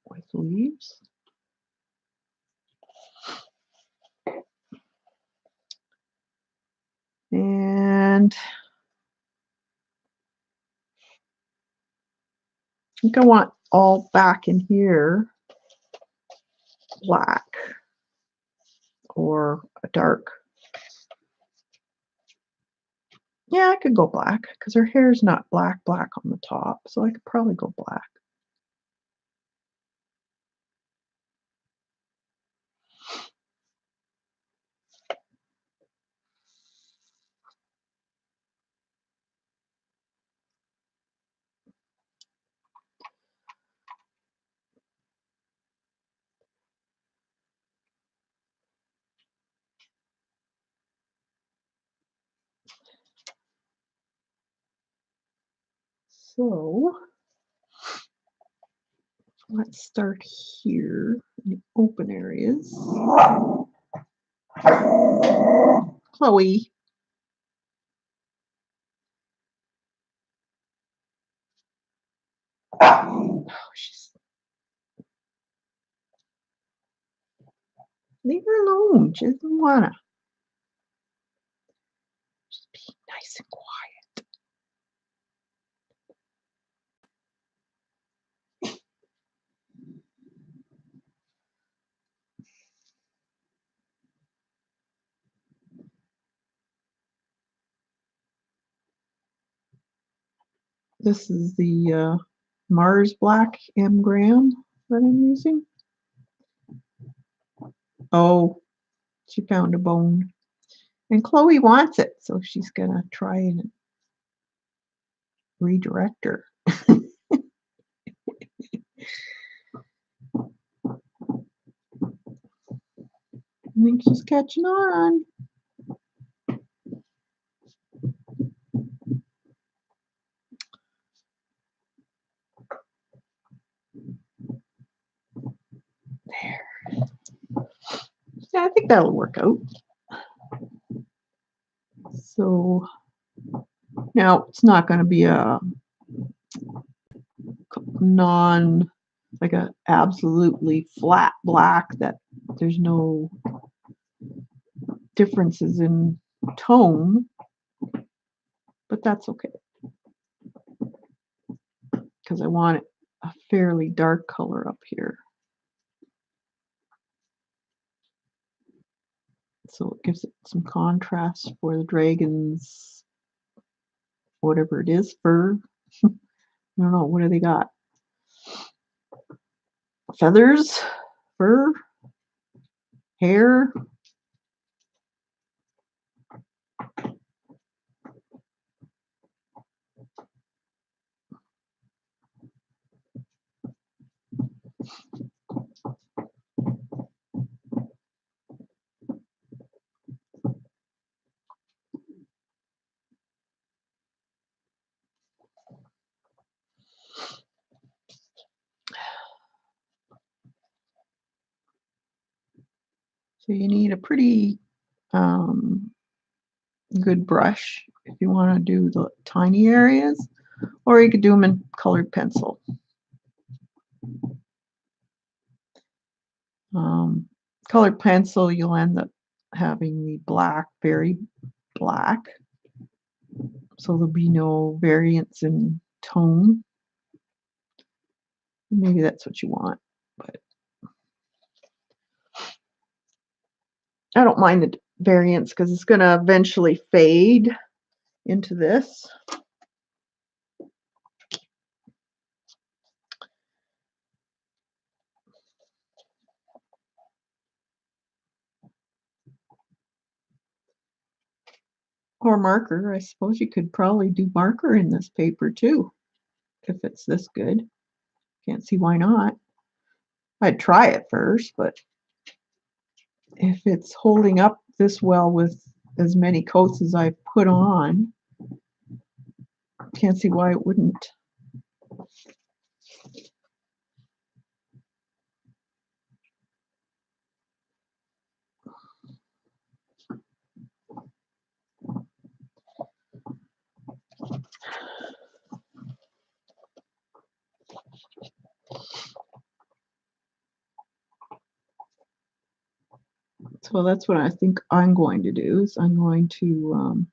with leaves. And I think I want all back in here black or a dark. Yeah, I could go black because her hair is not black on the top, so I could probably go black. So let's start here in the open areas. Chloe. Oh, leave her alone. She doesn't wanna. Just be nice and quiet. This is the Mars Black M Gram that I'm using. Oh, she found a bone. And Chloe wants it, so she's gonna try and redirect her. I think she's catching on. There. Yeah, I think that'll work out. So now it's not going to be a like a absolutely flat black that there's no differences in tone, but that's okay because I want a fairly dark color up here. So it gives it some contrast for the dragon's, whatever it is, fur. I don't know, what do they got? Feathers? Fur? Hair? So you need a pretty good brush if you want to do the tiny areas, or you could do them in colored pencil. Colored pencil, you'll end up having the black very black, so there'll be no variance in tone. Maybe that's what you want, but I don't mind the variance because it's going to eventually fade into this. Or marker. I suppose you could probably do marker in this paper too, if it's this good. Can't see why not. I'd try it first, but if it's holding up this well with as many coats as I've put on, can't see why it wouldn't. So that's what I think I'm going to do, is I'm going to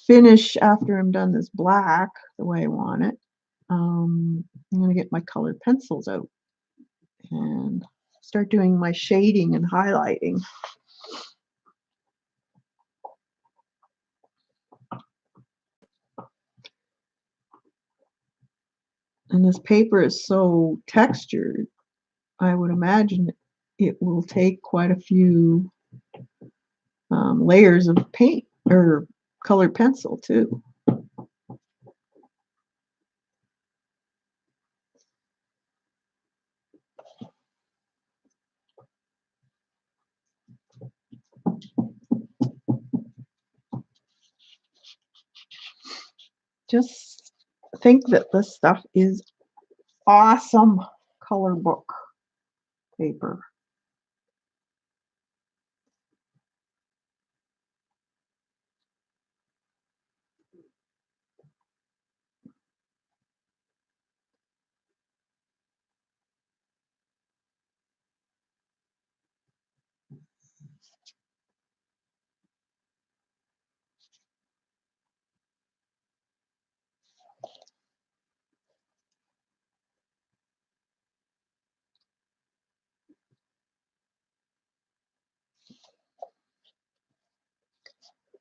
finish after I'm done this black the way I want it. I'm going to get my colored pencils out and start doing my shading and highlighting. And this paper is so textured, I would imagine it will take quite a few layers of paint or colored pencil too. Just think that this stuff is awesome color book paper.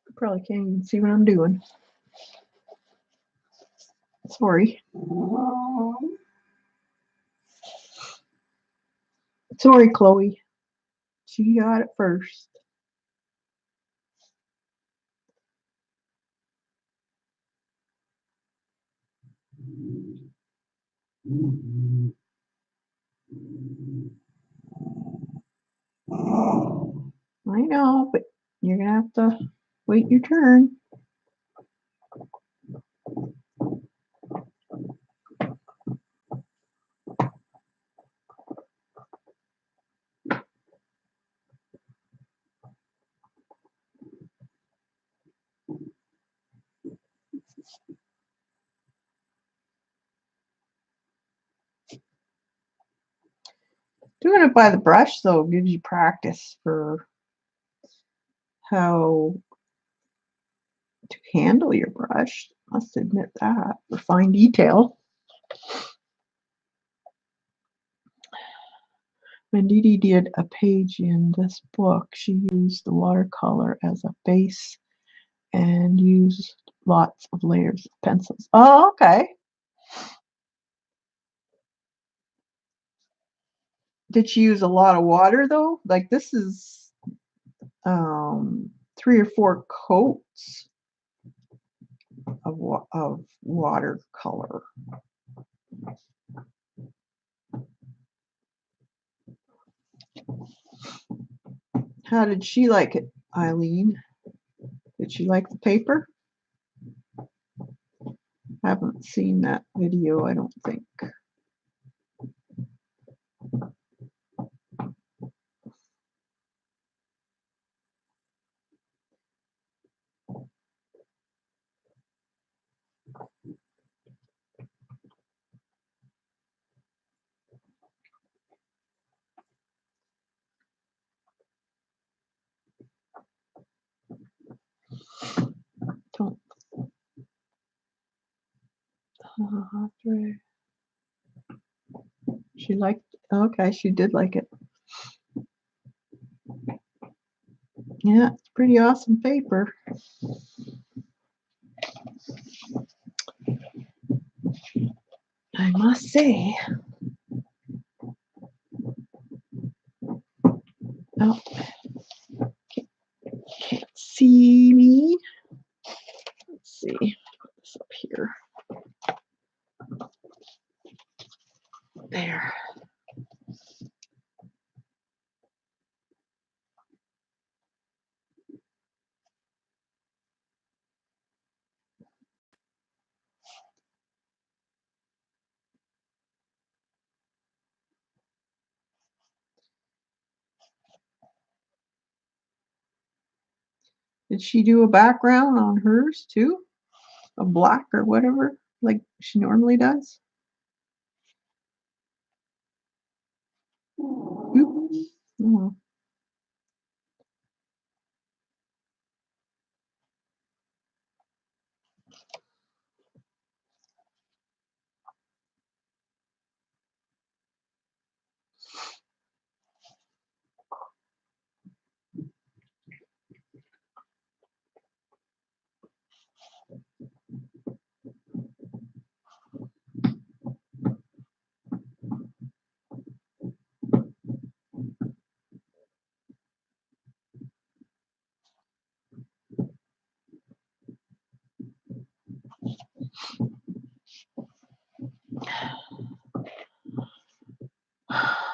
You probably can't even see what I'm doing. Sorry. Sorry, Chloe. She got it first. I know, but you're gonna have to wait your turn. Doing it by the brush, though, gives you practice for how to handle your brush. Must admit that for fine detail. When Dee Dee did a page in this book, she used the watercolor as a base and used lots of layers of pencils. Oh, okay. Did she use a lot of water though? Like this is 3 or 4 coats of watercolor. How did she like it, Eileen? Did she like the paper? I haven't seen that video, I don't think. Don't. She liked. Okay, she did like it. Yeah, it's pretty awesome paper. I must say. Oh, can't see me. Let's see. Put this up here. There. Did she do a background on hers too? A black or whatever, like she normally does? Oops. Oh.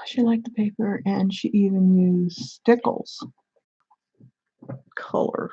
She liked the paper and she even used stickles color.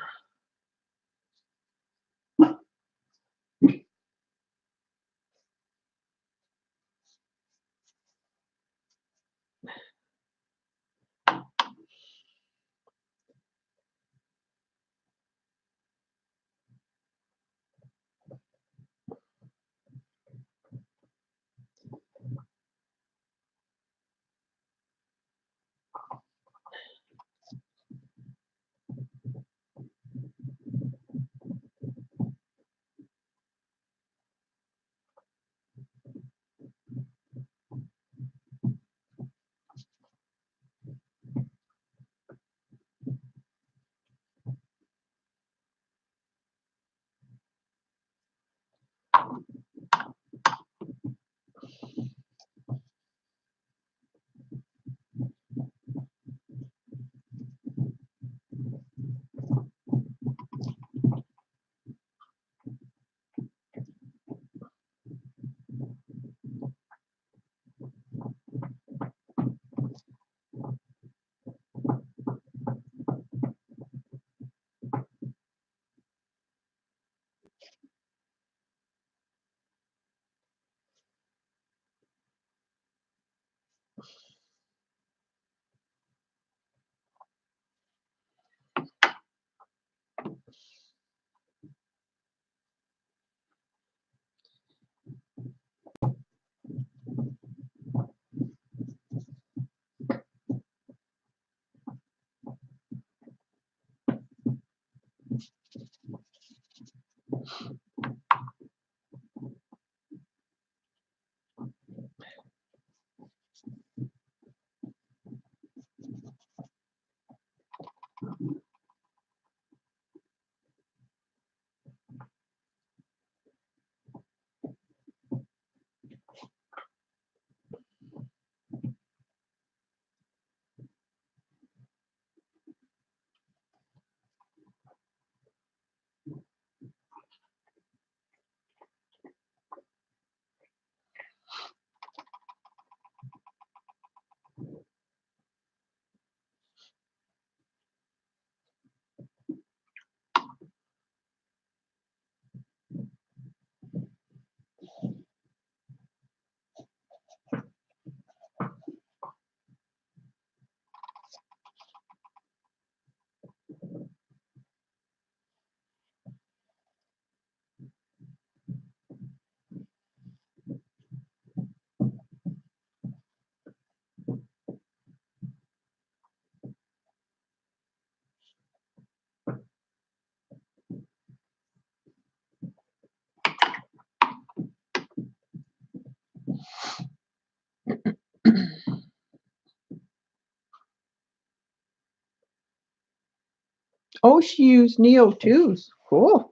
Oh, she used Neo 2s. Cool.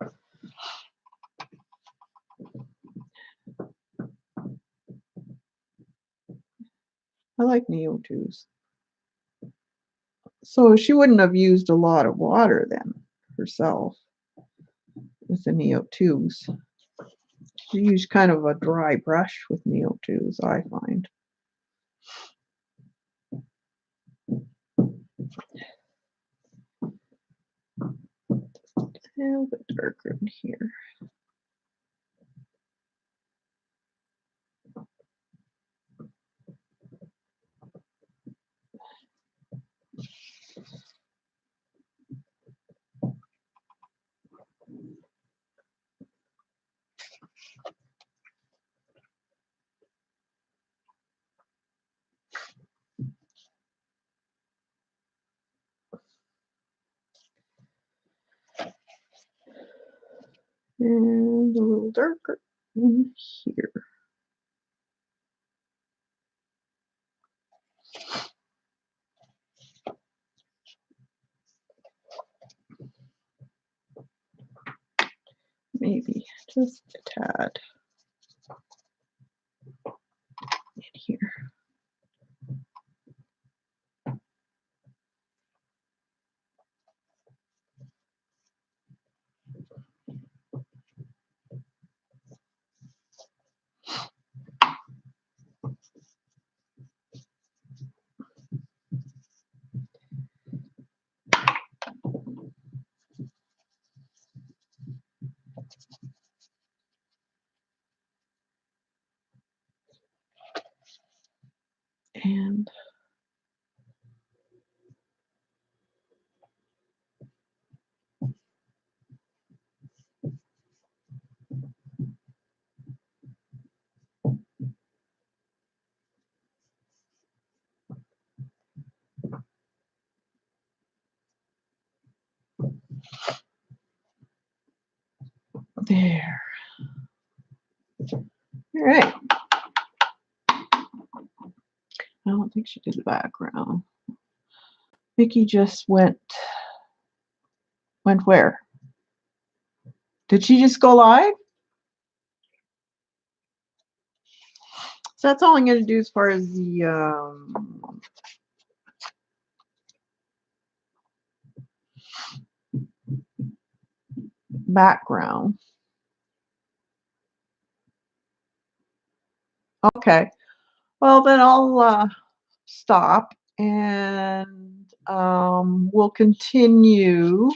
I like Neo 2s. So she wouldn't have used a lot of water then herself with the Neo 2s. She used kind of a dry brush with Neo 2s, I find. A little bit darker in here. And a little darker in here. Maybe just a tad in here. And there. All right. I don't think she did the background. Vicky just went where? Did she just go live? So that's all I'm going to do as far as the background. Okay. Well, then I'll stop and we'll continue,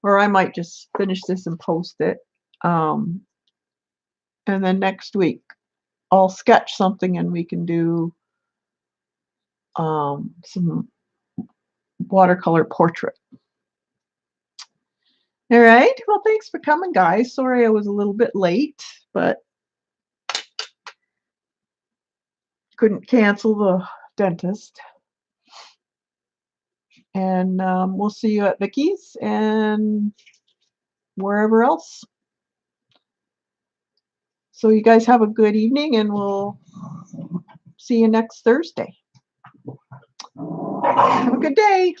or I might just finish this and post it. And then next week I'll sketch something and we can do some watercolor portrait. All right. Well, thanks for coming, guys. Sorry I was a little bit late, but couldn't cancel the dentist. And we'll see you at Vicky's and wherever else. So you guys have a good evening and we'll see you next Thursday. Have a good day.